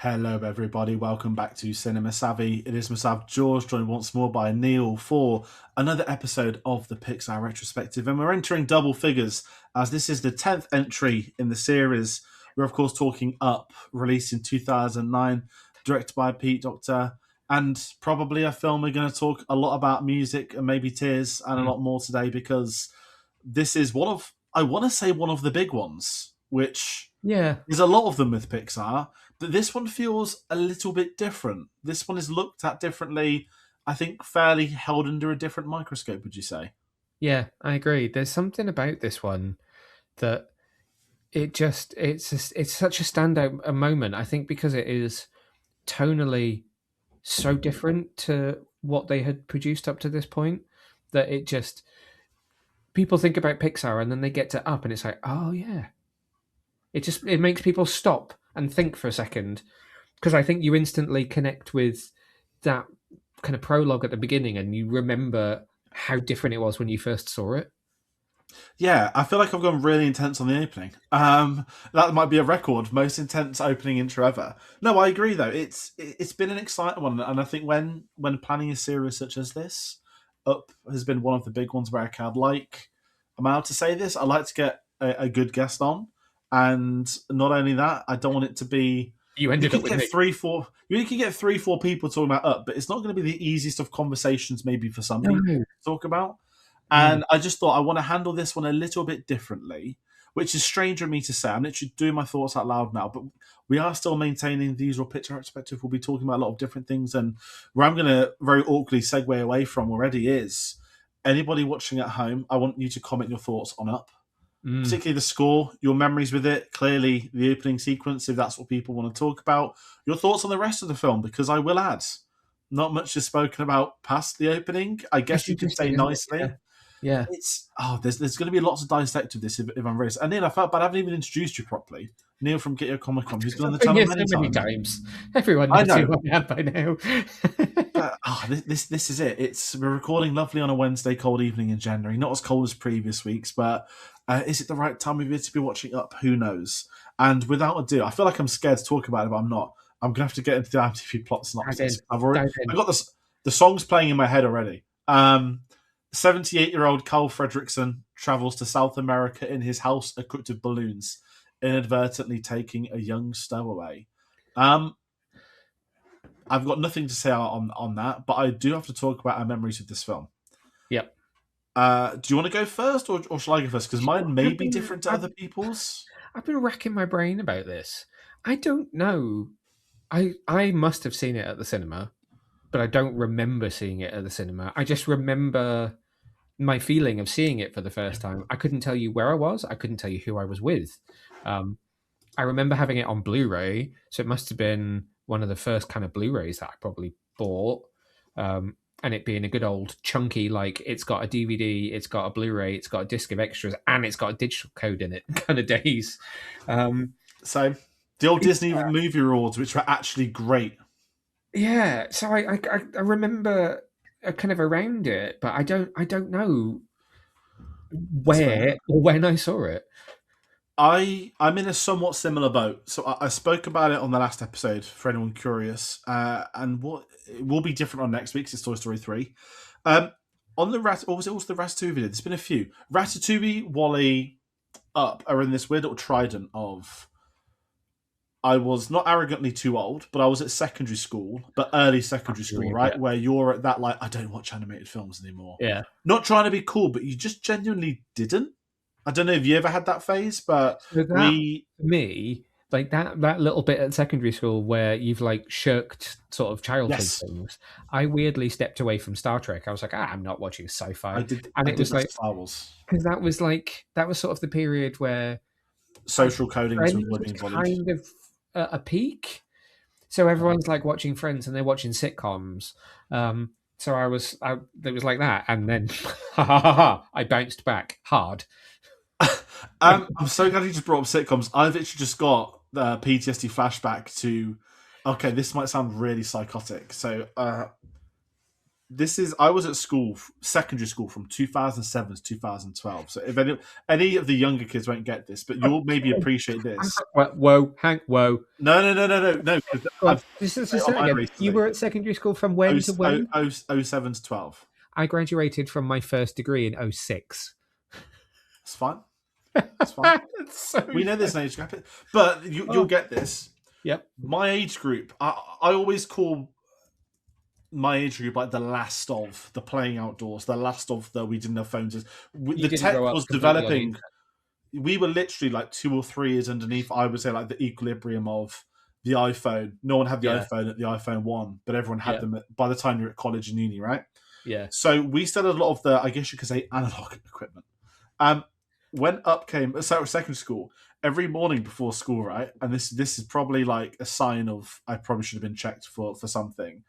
Hello, everybody. Welcome back to Cinema Savvy. It is myself, George, joined once more by Neil for another episode of the Pixar Retrospective. And we're entering double figures as this is the 10th entry in the series. We're, of course, talking Up, released in 2009, directed by Pete Docter, and probably a film we're going to talk a lot about music and maybe tears and a lot more today because this is one of, I want to say, one of the big ones, which there's a lot of them with Pixar. But this one feels a little bit different. This one is looked at differently. I think fairly held under a different microscope, would you say? Yeah, I agree. There's something about this one that it's such a standout moment. I think because it is tonally so different to what they had produced up to this point that it just people think about Pixar and then they get to Up and it's like, oh yeah. It makes people stop and think for a second because I think you instantly connect with that kind of prologue at the beginning and you remember how different it was when you first saw it. Yeah, I feel like I've gone really intense on the opening. That might be a record, most intense opening intro ever. No, I agree though. It's been an exciting one, and I think when planning a series such as this, Up has been one of the big ones where I'd like. I'm allowed to say this. I like to get a good guest on, and not only that, I don't want it to be. You ended up with get three, four. You can get 3-4 people talking about Up, but it's not going to be the easiest of conversations, maybe for some people to talk about. And I just thought I want to handle this one a little bit differently, which is strange of me to say. I'm literally doing my thoughts out loud now, but we are still maintaining the usual Pixar Retrospective. We'll be talking about a lot of different things. And where I'm going to very awkwardly segue away from already is anybody watching at home, I want you to comment your thoughts on Up, particularly the score, your memories with it, clearly the opening sequence, if that's what people want to talk about, your thoughts on the rest of the film, because I will add, not much is spoken about past the opening. I guess you could say nicely. Yeah. There's going to be lots of dissect of this if I'm raised. And Neil, I felt bad I haven't even introduced you properly. Neil from Get Your Comic Con, who's been on the channel many times. Everyone knows who I am by now. But this is it. We're recording lovely on a Wednesday cold evening in January. Not as cold as previous weeks, but is it the right time of year to be watching Up? Who knows? And without ado, I feel like I'm scared to talk about it, but I'm not. I'm gonna have to get into the IMDb plot synopsis. I got the songs playing in my head already. 78-year-old Carl Fredrickson travels to South America in his house equipped with balloons, inadvertently taking a young stowaway. I've got nothing to say on that, but I do have to talk about our memories of this film. Yep. Do you want to go first, or shall I go first? Because mine may be different to other people's. I've been racking my brain about this. I don't know. I must have seen it at the cinema, but I don't remember seeing it at the cinema. I just remember my feeling of seeing it for the first time. I couldn't tell you where I was. I couldn't tell you who I was with. I remember having it on Blu-ray, so it must have been one of the first kind of Blu-rays that I probably bought. And it being a good old chunky, like it's got a DVD, it's got a Blu-ray, it's got a disc of extras, and it's got a digital code in it kind of days. So the old Disney movie awards, which were actually great. Yeah, so I remember kind of around it, but I don't know where or when I saw it. I'm in a somewhat similar boat. So I spoke about it on the last episode for anyone curious, and what it will be different on next week's. It's Toy Story 3. On the what was it also the Ratatouille video? There's been a few. Ratatouille, Wall-E, Up are in this weird little trident of. I was not arrogantly too old, but I was at secondary school, but early secondary school, right? Yeah. Where you're at that, like, I don't watch animated films anymore. Yeah. Not trying to be cool, but you just genuinely didn't. I don't know if you ever had that phase, but me, like that little bit at secondary school where you've like shirked sort of childhood things. I weirdly stepped away from Star Trek. I was like, I'm not watching sci-fi. It was like Star Wars. Because that was sort of the period where social coding was kind of at a peak. So everyone's like watching Friends and they're watching sitcoms. So it was like that, and then I bounced back hard. I'm so glad you just brought up sitcoms. I've actually just got the PTSD flashback to. Okay, this might sound really psychotic. So I was at school, secondary school, from 2007 to 2012. So if any of the younger kids won't get this, but you'll maybe Okay. appreciate this. Whoa, Hank, whoa. No, no, no, no, no, no. Because Go I've on. Just on say that my again. You recently. were at secondary school from when to when? 07 to 12. I graduated from my first degree in '06. It's fine. It's fine. That's so We know there's funny. an age gap, but you'll Oh, get this. yep. My age group, I always call my age group like the last of the playing outdoors, the last of the we didn't have phones. You The didn't tech grow up was completely on the developing. internet. We were literally like 2 or 3 years underneath. I would say like the equilibrium of the iPhone. No one had the Yeah, iPhone at the iPhone 1, but everyone had yeah, them by the time you're at college and uni, right? yeah. So we still had a lot of the, I guess you could say, analog equipment. Um, when up came, so secondary school, every morning before school, right? And this is probably like a sign of I probably should have been checked for something.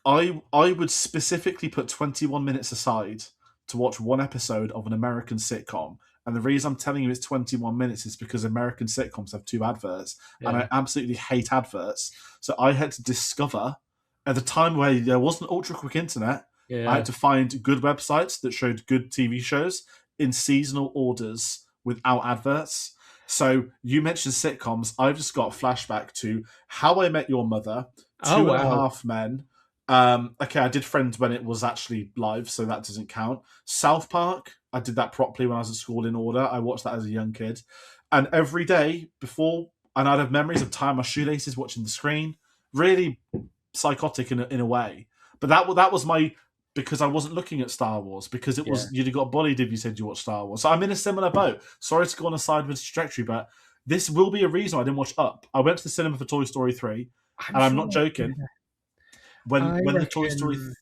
I would specifically put 21 minutes aside to watch one episode of an American sitcom. And the reason I'm telling you it's 21 minutes is because American sitcoms have 2 adverts, and I Yeah, absolutely hate adverts. So I had to discover at the time where there wasn't ultra quick internet, I had yeah. to find good websites that showed good TV shows in seasonal orders without adverts. So you mentioned sitcoms. I've just got a flashback to How I Met Your Mother, Oh Two and a wow. Half Men. Okay, I did Friends when it was actually live, so that doesn't count. South Park, I did that properly when I was at school in order. I watched that as a young kid. And every day before, and I'd have memories of tying my shoelaces, watching the screen. Really psychotic in a way. But that was my, because I wasn't looking at Star Wars, because it Yeah. was you'd have got bullied if you said you watched Star Wars. So I'm in a similar boat. Sorry to go on a sideways trajectory, but this will be a reason I didn't watch Up. I went to the cinema for Toy Story 3, I'm and I'm sure. not joking. I When the Toy Story reckon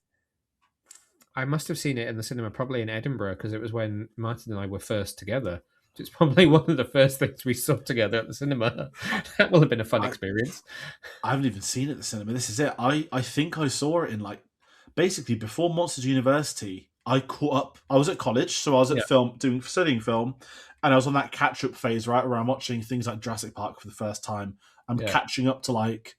I must have seen it in the cinema, probably in Edinburgh, because it was when Martin and I were first together. It's probably one of the first things we saw together at the cinema. That will have been a fun I, experience. I haven't even seen it at the cinema. This is it. I think I saw it in like basically before Monsters University. I caught up. I was at college, so I was at Yeah, film doing studying film, and I was on that catch up phase, right, where I'm watching things like Jurassic Park for the first time. I'm yeah, catching up to like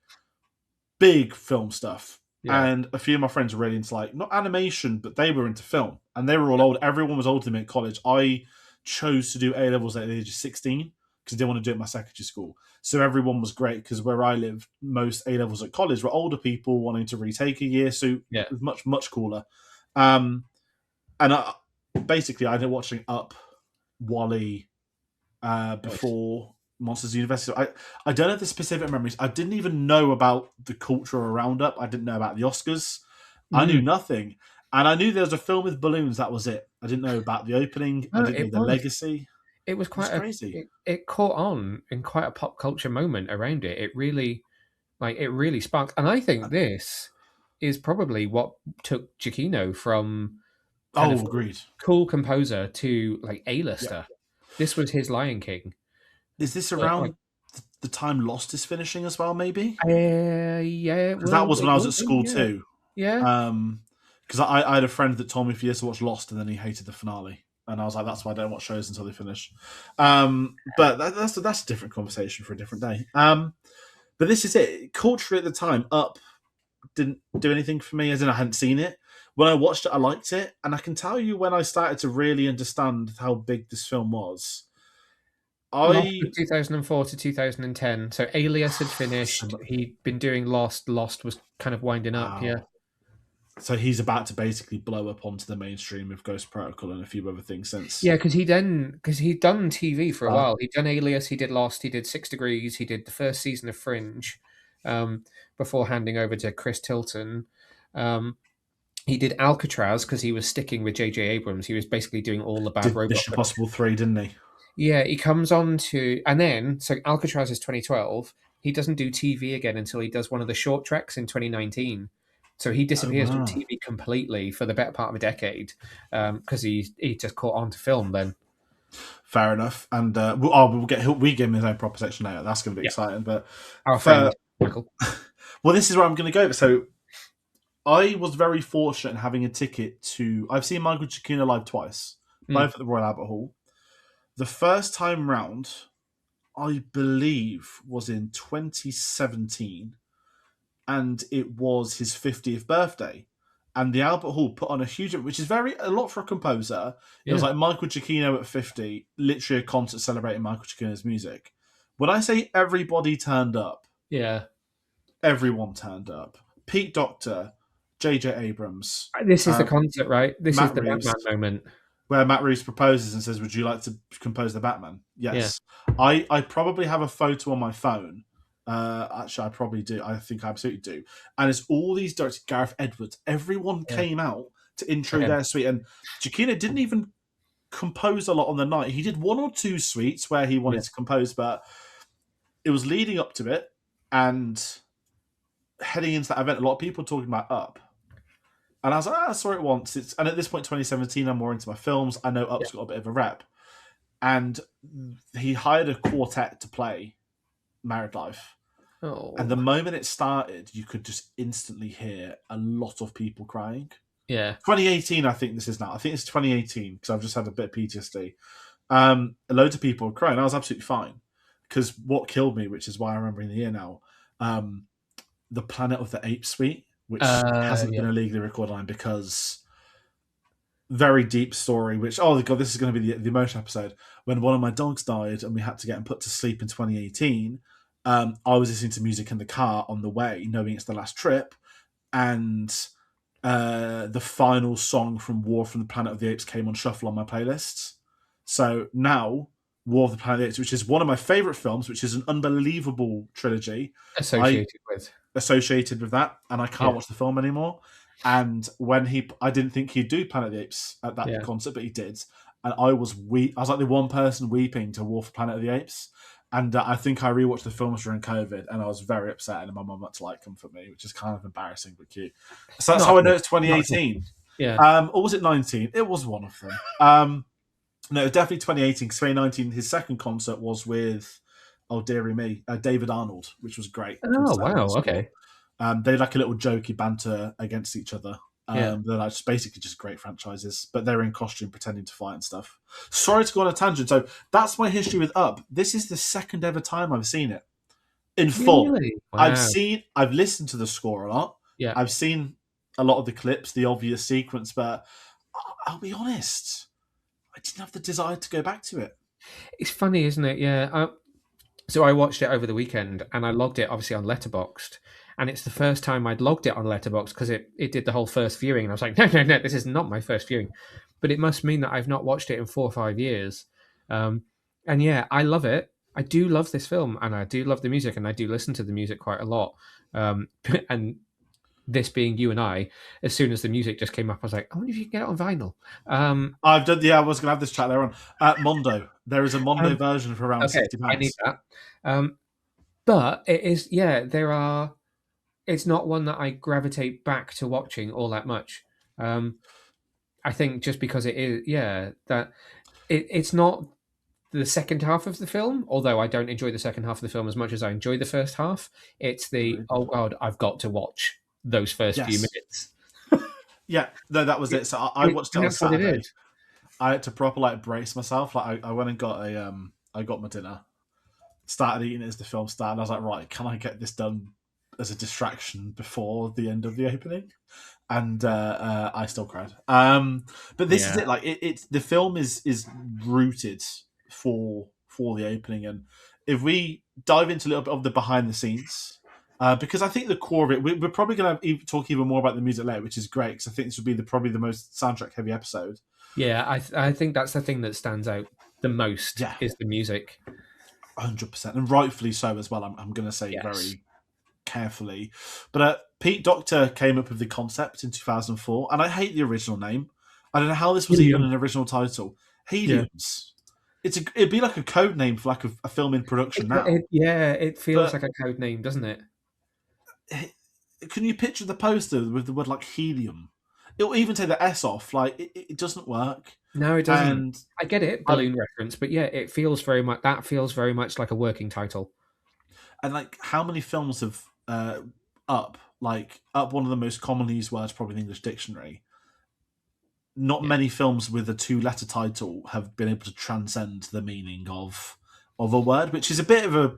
big film stuff. yeah, And a few of my friends were really into like not animation, but they were into film, and they were all old. Everyone was older than me at college. I chose to do A levels at the age of 16 because I didn't want to do it at my secondary school. So everyone was great because where I lived, most A levels at college were older people wanting to retake a year, so it yeah. was much cooler. Um, and basically, I ended up watching Up, Wally, Nice. before Monsters University. I don't have the specific memories. I didn't even know about the culture around Up. I didn't know about the Oscars. I knew Mm. nothing. And I knew there was a film with balloons. That was it. I didn't know about the opening. I No, didn't know it the was. legacy. It was It was quite a. crazy. It caught on in quite a pop culture moment around it. It really, it really sparked. And I think this is probably what took Giacchino from kind Oh, of agreed. cool composer to like Yeah. A-lister. This was his Lion King. Is this Like, around the time Lost is finishing as well, maybe? yeah, Because that was when it I was will at be, school yeah. too. Yeah. Because I had a friend that told me for years to watch Lost, and then he hated the finale, and I was like, that's why I don't watch shows until they finish. But that's a different conversation for a different day. But this is it. Culturally at the time, Up didn't do anything for me, as in I hadn't seen it. When I watched it, I liked it, and I can tell you when I started to really understand how big this film was. Lost was I 2004 to 2010. So Alias had so, finished. He'd been doing Lost. Lost was kind of winding up, yeah. wow. So he's about to basically blow up onto the mainstream with Ghost Protocol and a few other things since. Yeah, because he'd done TV for a Uh, while. He'd done Alias, he did Lost, he did 6 Degrees, he did the first season of Fringe, um, before handing over to Chris Tilton. Um, he did Alcatraz because he was sticking with J.J. Abrams. He was basically doing all the bad did robot Mission films. Impossible 3, didn't he? Yeah, he comes on to, and then, so Alcatraz is 2012. He doesn't do TV again until he does one of the short treks in 2019. So he Oh, disappears from wow. TV completely for the better part of a decade, because he just caught on to film then. Fair enough. And we give him his own proper section later. That's going to be Yeah, exciting. But our for friend Michael. well, this is where I'm going to go. So I was very fortunate in having a ticket to. I've seen Michael Giacchino live twice, Mm, both at the Royal Albert Hall. The first time round, I believe, was in 2017, and it was his 50th birthday. and the Albert Hall put on a huge, which is a lot for a composer. It was Yeah. like Michael Giacchino at 50, literally a concert celebrating Michael Giacchino's music. When I say everybody turned up, Yeah. everyone turned up. Pete Docter, J.J. Abrams, This is the concert, right? This is Matt the Batman Reeves, moment. where Matt Reeves proposes and says, "Would you like to compose the Batman?" Yeah. Yes. I probably have a photo on my phone. Actually, I probably do. I think I absolutely do. And it's all these directors, Gareth Edwards. Everyone Yeah. came out to intro Okay. their suite, and Giacchino didn't even compose a lot on the night. He did one or two suites where he wanted Yeah. to compose, but it was leading up to it and heading into that event. A lot of people talking about Up. And I was like, I saw it once. And at this point, 2017, I'm more into my films. I know Yeah. Up's got a bit of a rep. And he hired a quartet to play Married Life. And the Oh. moment it started, you could just instantly hear a lot of people crying. Yeah. 2018, I think this is now. I think it's 2018 because I've just had a bit of PTSD. Loads of people were crying. I was absolutely fine because what killed me, which is why I remember in the year now, the Planet of the Apes suite, which hasn't Yeah. been illegally recorded on because very deep story. Which oh god, this is going to be the emotion episode. When one of my dogs died and we had to get him put to sleep in 2018, I was listening to music in the car on the way, knowing it's the last trip, and the final song from War from the Planet of the Apes came on shuffle on my playlists. So now War of the Planet of the Apes, which is one of my favorite films, which is an unbelievable trilogy, I Associated with. associated with that, and I can't Yeah. watch the film anymore. And when I didn't think he'd do Planet of the Apes at that Yeah. concert, but he did, and I was I was like the one person weeping to War for Planet of the Apes. And I think I rewatched the films during COVID, and I was very upset, and my mum had to like comfort me, which is kind of embarrassing but cute. So that's Not how I at all. know it's Not at all. 2018. Yeah. Or was it 19? It was one of them. No, definitely 2018. Because 2019, his second concert was with, oh dearie me, David Arnold, which was great. From Oh Sterling wow. Score. Okay. They had like a little jokey banter against each other. Yeah. They're like basically just great franchises, but they're in costume pretending to fight and stuff. Sorry to go on a tangent. So that's my history with Up. This is the second ever time I've seen it in full. Really? Wow. I've listened to the score a lot. Yeah. I've seen a lot of the clips, the obvious sequence, but I'll be honest, I didn't have the desire to go back to it. It's funny, isn't it? Yeah. So I watched it over the weekend, and I logged it obviously on Letterboxd, and it's the first time I'd logged it on Letterboxd because it did the whole first viewing, and I was like, no, this is not my first viewing, but it must mean that I've not watched it in 4 or 5 years. And yeah, I love it. I do love this film, and I do love the music, and I do listen to the music quite a lot. And this being you and I, as soon as the music just came up, I was like, I wonder if you can get it on vinyl. I've done. Yeah, I was going to have this chat later on. Mondo. There is a Mondo version for around Okay, £60. I need that. But it is, yeah, there are. It's not one that I gravitate back to watching all that much. I think just because it is, yeah, that it's not the second half of the film, although I don't enjoy the second half of the film as much as I enjoy the first half. It's the, oh God, I've got to watch those first few Yes. minutes. Yeah, no, that was it. So I watched it on That's what it Saturday. is. I had to proper like brace myself. Like I went and got I got my dinner, started eating it as the film started. I was like, right, can I get this done as a distraction before the end of the opening? And I still cried. But this is Yeah. it. Like it's the film is rooted for the opening, and if we dive into a little bit of the behind the scenes. Because I think the core of it, we're probably going to talk even more about the music later, which is great. Because I think this would be probably the most soundtrack heavy episode. Yeah, I think that's the thing that stands out the most Yeah, is the music. 100%, and rightfully so as well. I'm going to say Yes. very carefully, but Pete Docter came up with the concept in 2004, and I hate the original name. I don't know how this was Helium. even an original title. Heliums. It'd be like a code name for like a film in production now. It feels like a code name, doesn't it? Can you picture the poster with the word like helium? It'll even take the S off. Like it doesn't work. No, it doesn't. And I get it, balloon reference, but yeah, it feels very much. That feels very much like a working title. And like, how many films have up one of the most commonly used words probably in the English dictionary? Not many films with a 2-letter title have been able to transcend the meaning of a word, which is a bit of a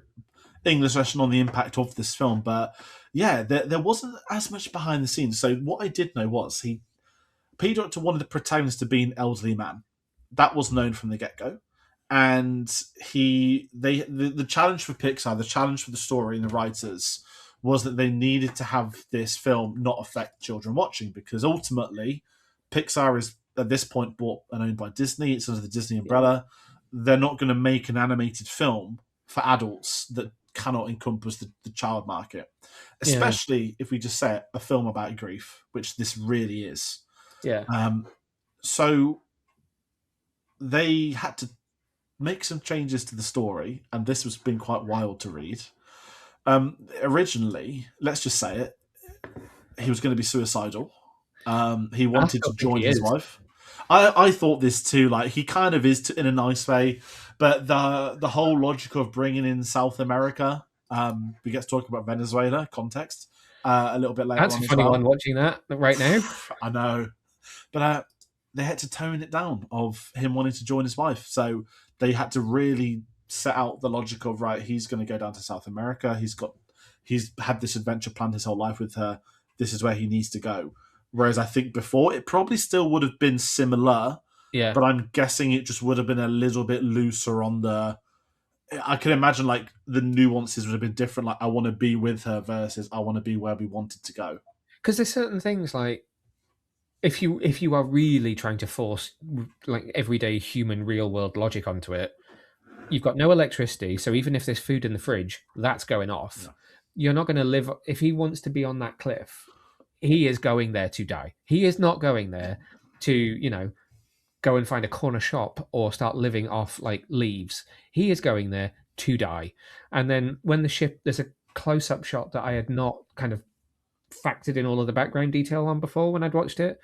English lesson on the impact of this film. But yeah, there wasn't as much behind the scenes. So what I did know was Peter Docter wanted the protagonist to be an elderly man. That was known from the get go. And the challenge for Pixar, the challenge for the story and the writers was that they needed to have this film not affect children watching, because ultimately Pixar is at this point bought and owned by Disney. It's under the Disney Yeah. umbrella. They're not going to make an animated film for adults that cannot encompass the child market, Yeah. especially if we just say it, a film about grief, which this really is. Yeah. Um, so they had to make some changes to the story, and this was been quite wild to read. Originally, let's just say it, he was going to be suicidal. He I wanted still to think join he his is. wife. I thought this too. Like he kind of is in a nice way, but the whole logic of bringing in South America, we get to talk about Venezuela context a little bit later That's a on as funny one well. watching that right now. I know, but they had to tone it down of him wanting to join his wife. So they had to really set out the logic of, right, he's going to go down to South America. He's had this adventure planned his whole life with her. This is where he needs to go. Whereas I think before it probably still would have been similar, Yeah. but I'm guessing it just would have been a little bit looser on the. I can imagine like the nuances would have been different. Like I want to be with her versus I want to be where we wanted to go. Because there's certain things like if you are really trying to force like everyday human real world logic onto it, you've got no electricity, so even if there's food in the fridge, that's going off. Yeah. You're not going to live. If he wants to be on that cliff, he is going there to die. He is not going there to, go and find a corner shop or start living off like leaves. He is going there to die. And then when the ship, there's a close up shot that I had not kind of factored in all of the background detail on before when I'd watched it,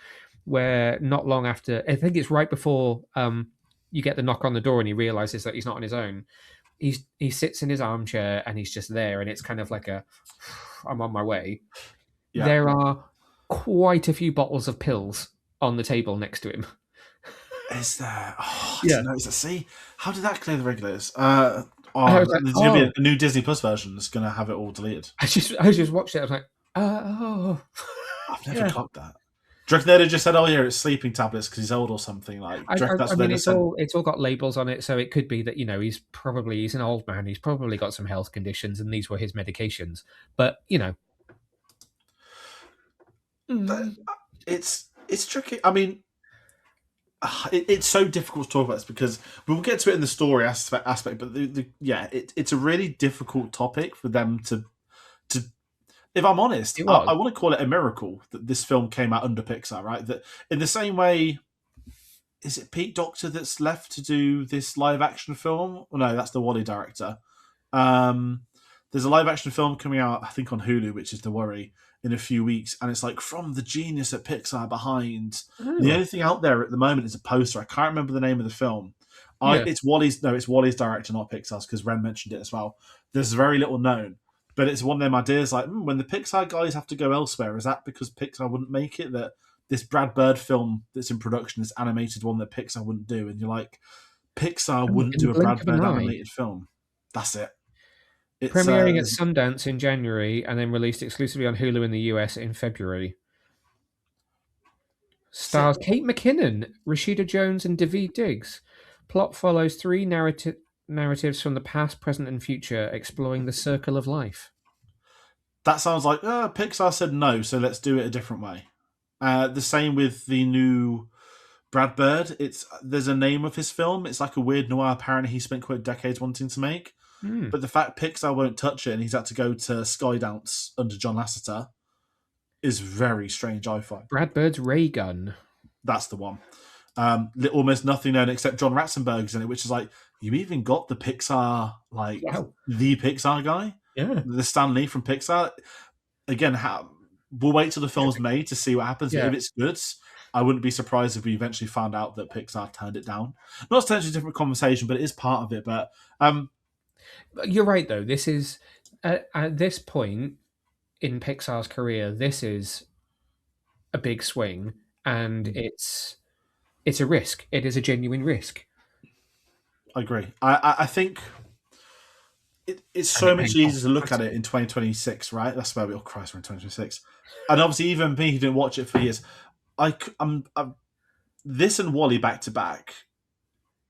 where not long after, I think it's right before you get the knock on the door and he realizes that he's not on his own. He sits in his armchair and he's just there, and it's kind of like a I'm on my way. Yeah. There are quite a few bottles of pills on the table next to him. Is there? Oh, I Yeah. didn't notice that. See, how did that clear the regulators? I was like, There's going to be oh, a new Disney Plus version that's going to have it all deleted. I just watched it. I was like, oh, I've never yeah. clocked that. Do you reckon they'd have just said, "Oh yeah, it's sleeping tablets because he's old or something"? Like, I, do you I, reckon that's I what they'd mean, have it's said? all got labels on it, so it could be that he's an old man. He's probably got some health conditions, and these were his medications. But But mm, it's tricky. I mean, it's so difficult to talk about this because we'll get to it in the story aspect. But yeah, it's a really difficult topic for them to. If I'm honest, it I was. want to call it a miracle that this film came out under Pixar, right? That in the same way, is it Pete Docter that's left to do this live action film? Oh, no, that's the Wally director. Um, there's a live action film coming out, I think, on Hulu, which is the worry, in a few weeks, and it's like from the genius at Pixar behind. The Oh, only thing out there at the moment is a poster. I can't remember the name of the film. yeah. It's Wally's. No, it's Wally's director, not Pixar's, because Ren mentioned it as well. There's very little known, but it's one of them ideas like when the Pixar guys have to go elsewhere, is that because Pixar wouldn't make it? That this Brad Bird film that's in production, this animated one that Pixar wouldn't do, and you're like, Pixar Oh, wouldn't in the do a blink Brad of an Bird eye. animated film. That's it. It's Premiering at Sundance in January and then released exclusively on Hulu in the US in February. Stars Kate McKinnon, Rashida Jones, and Daveed Diggs. Plot follows three narratives from the past, present, and future, exploring the circle of life. that sounds like Pixar said no, so let's do it a different way. The same with the new Brad Bird. There's a name of his film. It's like a weird noir. Apparently, he spent quite decades wanting to make. Hmm. But the fact Pixar won't touch it and he's had to go to Skydance under John Lasseter is very strange. I find Brad Bird's Ray Gun. that's the one. Almost nothing known except John Ratzenberg's in it, which is like you even got the Pixar, like Wow. the Pixar guy, Yeah. the Stan Lee from Pixar. Again, we'll wait till the film's made to see what happens. But Yeah. if it's good, I wouldn't be surprised if we eventually found out that Pixar turned it down. Not to turn a different conversation, but it is part of it. But You're right, though. This is, at this point in Pixar's career, this is a big swing, and it's a risk. It is a genuine risk. I agree. I think it's and so it much paid off easier to look at it massively. in 2026, right? That's where we. Oh Christ, we're in 2026, and obviously even me who didn't watch it for years, I'm this and Wally back to back.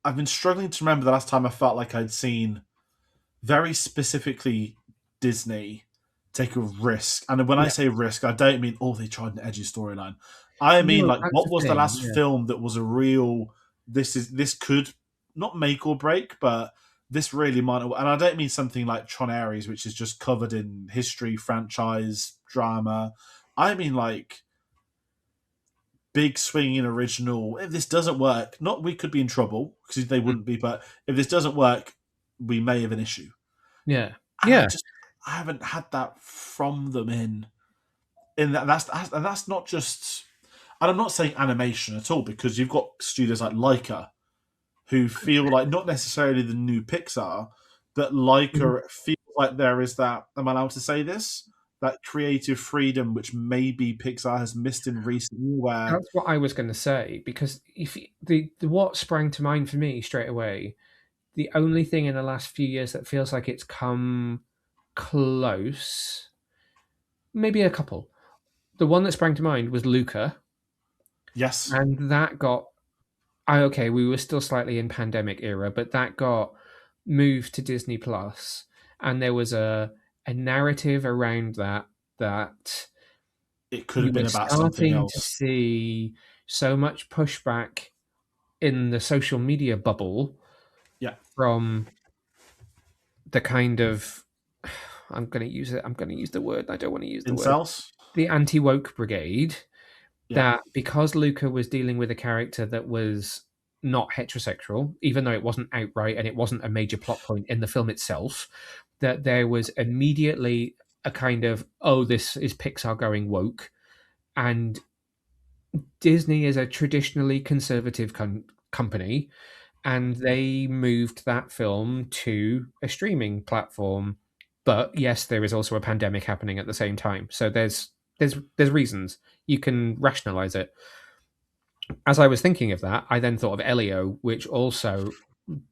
I've been struggling to remember the last time I felt like I'd seen very specifically Disney take a risk. And when I Yeah. say risk, I don't mean, oh, they tried an edgy storyline. I mean, No, like, that's what the was the thing. last Yeah. film that was a real, this could not make or break, but this really might. And I don't mean something like Tron Ares, which is just covered in history, franchise, drama. I mean, like, big swinging original. If this doesn't work, not we could be in trouble because they Mm. wouldn't be, but if this doesn't work, we may have an issue. Yeah. And Yeah. I haven't had that from them in that that's not just. And I'm not saying animation at all because you've got studios like Leica who feel like not necessarily the new Pixar, but Mhm. Leica feels like there is that. Am I allowed to say this? That creative freedom which maybe Pixar has missed in recent years, where That's what I was going to say because if the what sprang to mind for me straight away, the only thing in the last few years that feels like it's come close, maybe a couple. The one that sprang to mind was Luca, yes, and that got okay, we were still slightly in pandemic era, but that got moved to Disney Plus, and there was a narrative around that it could you have were been about something starting to else. see so much pushback in the social media bubble Yeah, from the kind of I'm going to use the word. I don't want to use the word. incels. The anti woke brigade. Yeah, That because Luca was dealing with a character that was not heterosexual, even though it wasn't outright and it wasn't a major plot point in the film itself, that there was immediately a kind of, oh, this is Pixar going woke. And Disney is a traditionally conservative company, and they moved that film to a streaming platform. But yes, there is also a pandemic happening at the same time. So there's reasons you can rationalize it. As I was thinking of that, I then thought of Elio, which also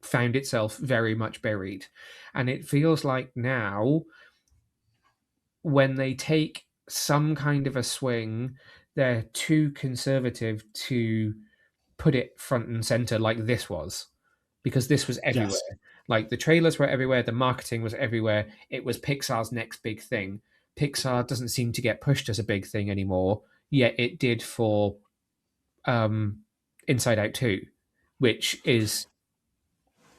found itself very much buried. And it feels like now, when they take some kind of a swing, they're too conservative to put it front and center like this was, because this was everywhere. yes, Like the trailers were everywhere, the marketing was everywhere. It was Pixar's next big thing. Pixar doesn't seem to get pushed as a big thing anymore, yet it did for um, Inside Out 2, which is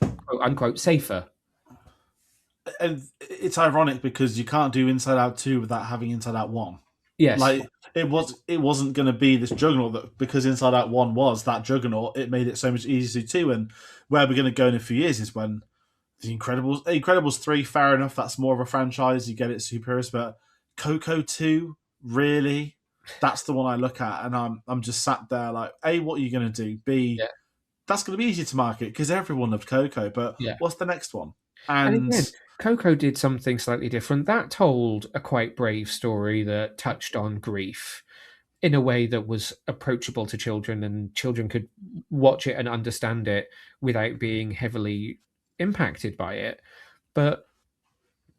quote unquote safer. and it's ironic because you can't do Inside Out 2 without having Inside Out 1. Yes. Like it wasn't going to be this juggernaut that because Inside Out 1 was that juggernaut, it made it so much easier to do 2. And where we're going to go in a few years is when Incredibles 3, fair enough, that's more of a franchise, you get it superiors, but Coco 2, really? That's the one I look at and I'm just sat there like, A, what are you going to do? B, Yeah. that's going to be easy to market because everyone loved Coco, but Yeah. what's the next one? And And again, Coco did something slightly different. That told a quite brave story that touched on grief in a way that was approachable to children, and children could watch it and understand it without being heavily impacted by it. But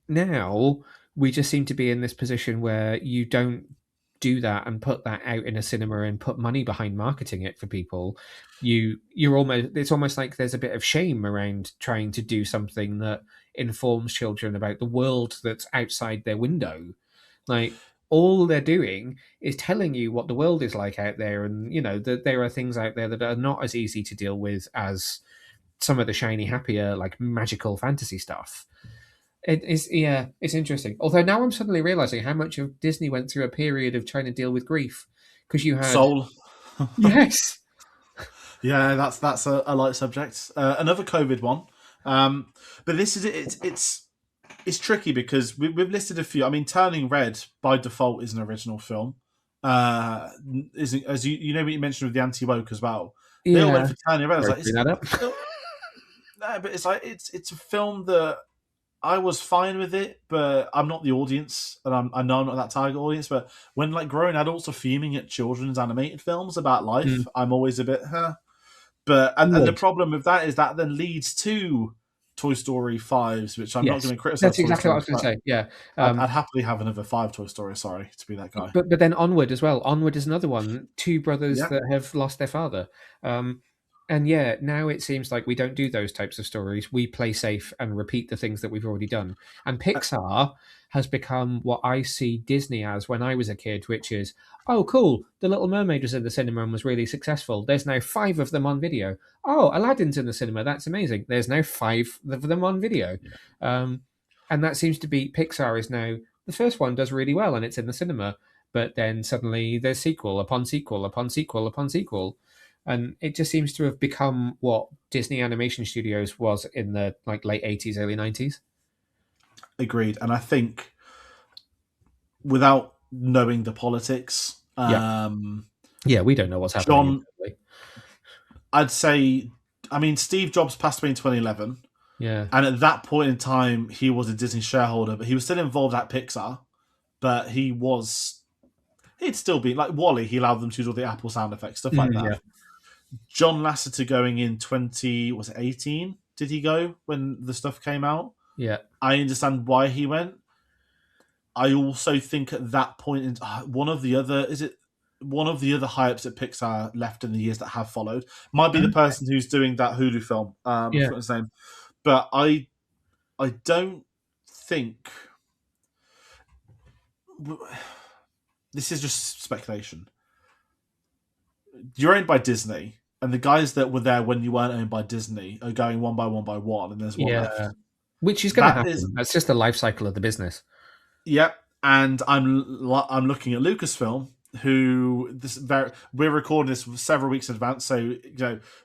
now we just seem to be in this position where you don't do that and put that out in a cinema and put money behind marketing it for people. You're almost, it's almost like there's a bit of shame around trying to do something that informs children about the world that's outside their window. Like all they're doing is telling you what the world is like out there, and you know that there are things out there that are not as easy to deal with as some of the shiny happier like magical fantasy stuff. It is, yeah, it's interesting. Although now I'm suddenly realizing how much of Disney went through a period of trying to deal with grief, because you had, Soul. yes, Yeah, that's a light subject. Another COVID one. Um, but this is it's tricky because we've listed a few. I mean, Turning Red by default is an original film. Isn't as you know what you mentioned with the anti woke as well. They all went yeah. for Turning Red. I was Sorry to like, bring that up. no, but it's like it's a film that I was fine with it, but I'm not the audience, and I know I'm not that target audience. But when like grown adults are fuming at children's animated films about life, Mm, I'm always a bit, huh. But and the would. problem with that is that then leads to Toy Story 5s, which I'm not Yes, going to criticize that's Toy exactly what I Story, was going to but say. Yeah, I'd happily have another 5 Toy Story, sorry, to be that guy. but then Onward as well. Onward is another one. Two brothers Yeah, that have lost their father. Um, and yeah, now it seems like we don't do those types of stories. We play safe and repeat the things that we've already done. And Pixar has become what I see Disney as when I was a kid, which is, oh, cool, The Little Mermaid was in the cinema and was really successful. There's now 5 of them on video. Oh, Aladdin's in the cinema. That's amazing. There's now 5 of them on video. yeah. Um, and that seems to be Pixar is now the first one does really well and it's in the cinema, but then suddenly there's sequel upon sequel upon sequel upon sequel, and it just seems to have become what Disney Animation Studios was in the like late 80s, early 90s. Agreed. And I think without knowing the politics, Yeah, yeah, we don't know what's happening John, internally. I'd say, I mean, Steve Jobs passed away in 2011. Yeah, And at that point in time, he was a Disney shareholder, but he was still involved at Pixar. But he'd still be like Wally. He allowed them to use all the Apple sound effects, stuff like that. yeah, John Lasseter going in was it 18? Did he go when the stuff came out? yeah. I understand why he went. I also think at that point, in one of the other high ups at Pixar left in the years that have followed. Might be the person who's doing that Hulu film. I Yeah, forgot his name, but I don't think this is just speculation. You're owned by Disney, and the guys that were there when you weren't owned by Disney are going one by one, and there's one left. yeah. Which is going to That is, happen. That's just the life cycle of the business. yep. And I'm looking at Lucasfilm, who we're recording this several weeks in advance. So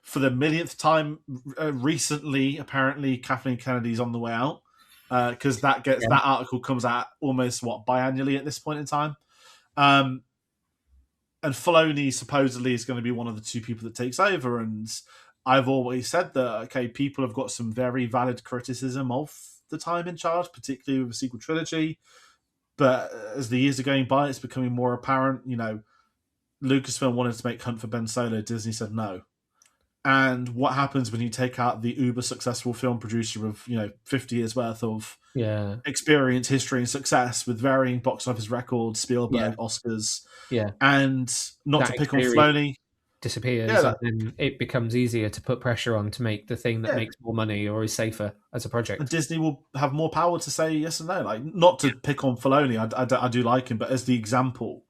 for the millionth time recently, apparently Kathleen Kennedy's on the way out because Yeah, that article comes out almost biannually at this point in time. Um, and Filoni supposedly is going to be one of the 2 people that takes over. And I've always said that people have got some very valid criticism of the time in charge, particularly with the sequel trilogy. But as the years are going by, it's becoming more apparent. Lucasfilm wanted to make Hunt for Ben Solo. Disney said no. And what happens when you take out the uber successful film producer of 50 years worth of yeah, experience, history, and success with varying box office records, yeah, Spielberg, Oscars, yeah. and not That to pick on experience Filoni. Yeah, disappears, and then it becomes easier to put pressure on to make the thing that yeah. makes more money or is safer as a And project. Disney will have more power to say yes and no. Like, not to pick on Filoni, I do like him, but as the example,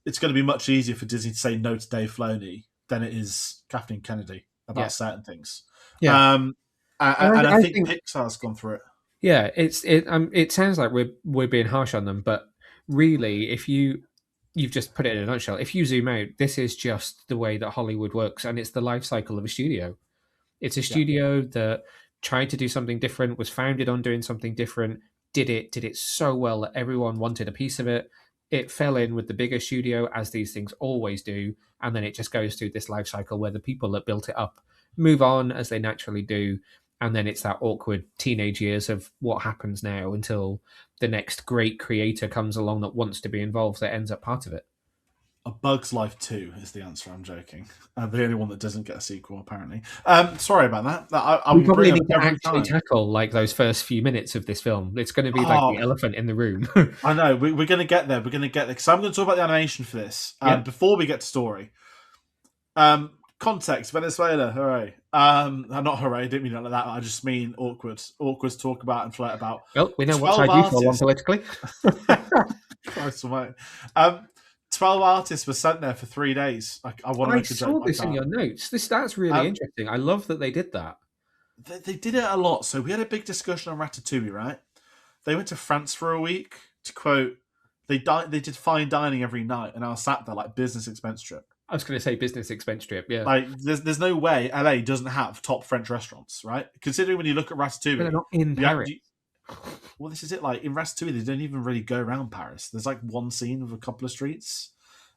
it's going to be much easier for Disney to say no to Dave Filoni than it is Kathleen Kennedy Yeah, about certain things. yeah. And I I think think Pixar's gone through it. yeah, it sounds like we're being harsh on them, but really, if you've just put it in a nutshell, if you zoom out, this is just the way that Hollywood works, and it's the life cycle of a studio. It's a Yeah. studio that tried to do something different, was founded on doing something different, did it so well that everyone wanted a piece of it. It fell in with the bigger studio, as these things always do, and then it just goes through this life cycle where the people that built it up move on as they naturally do, and then it's that awkward teenage years of what happens now until the next great creator comes along that wants to be involved that ends up part of it. A Bug's Life 2 is the answer. I'm joking. The only one that doesn't get a sequel, apparently. Sorry about that. I We will bring probably it up need to every actually time. tackle like those first few minutes of this film. It's going to be like the Oh, elephant in the room. I know. We're going to get there. We're going to get there. Because I'm going to talk about the animation for this Yeah. before we get to story. Context, Venezuela, hooray. Not hooray, I didn't mean it like that. I just mean awkward. Awkward to talk about and flirt about. Well, we know what 12 side you fall on artists. politically. Christ almighty. 12 artists were sent there for 3 days. I want to I make a joke saw like this in that. your notes. That's really Um, interesting. I love that they did that. they did it a lot. So we had a big discussion on Ratatouille, right? They went to France for a week. To quote, they did fine dining every night, and I was sat there like business expense trip. I was going to say business expense trip. Yeah, Like, there's no way LA doesn't have top French restaurants, right? Considering when you look at but they're Ratatouille, not in Paris. well, this is it. Like in Ratatouille, they don't even really go around Paris. There's like one scene with a couple of streets,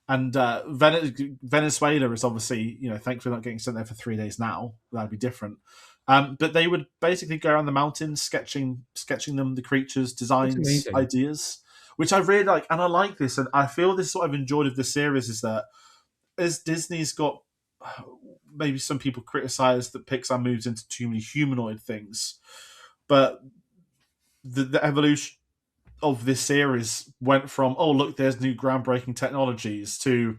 and Venezuela is obviously, thankfully not getting sent there for 3 days now. That'd be different. But they would basically go around the mountains, sketching them, the creatures, That's designs, amazing. ideas, which I really like, and I like this, and I feel this is what I've enjoyed of the series is that as Disney's got, maybe some people criticize that Pixar moves into too many humanoid things. but the evolution of this series went from, oh look, there's new groundbreaking technologies, to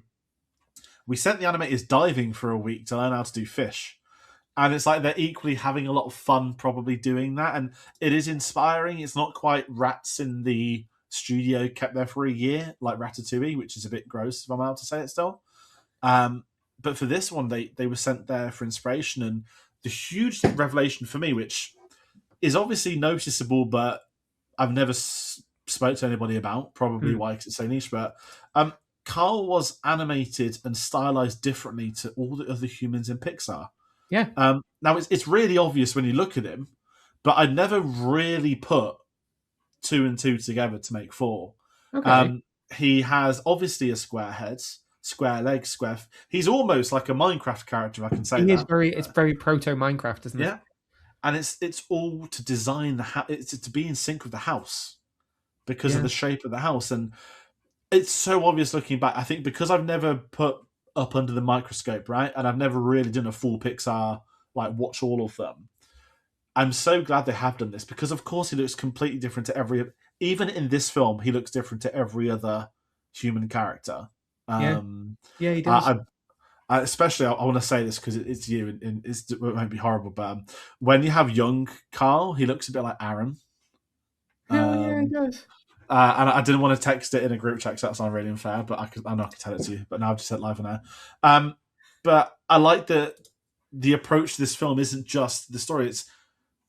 we sent the animators diving for a week to learn how to do fish. And it's like they're equally having a lot of fun probably doing that, and it is inspiring. It's not quite rats in the studio kept there for a year like Ratatouille, which is a bit gross if I'm allowed to say it still. um, but for this one, they were sent there for inspiration, and the huge revelation for me, which is obviously noticeable, but I've never spoke to anybody about, probably Mm. why, because it's so niche, but Carl was animated and stylized differently to all the other humans in Pixar. Yeah. Now, it's really obvious when you look at him, but I'd never really put two and two together to make four. Okay. Um, he has obviously a square head, square legs, He's almost like a Minecraft character, if I can say It is that. very. It's very proto Minecraft, isn't it? Yeah, and it's all to design the house. It's to be in sync with the house because of Yeah. the shape of the house, and it's so obvious looking back. I think because I've never put up under the microscope, right, and I've never really done a full Pixar, like watch all of them. I'm so glad they have done this, because of course he looks completely different to every. Even in this film, he looks different to every other human character. Yeah. Um, Yeah. He does. especially, I want to say this because it's you, and it won't be horrible, but when you have young Carl, he looks a bit like Aaron. Hell yeah, he Um, does. and I didn't want to text it in a group chat because that's not really unfair, but I know I could tell it to you, but now I've just said it live on air. But I like that the approach to this film isn't just the story. It's,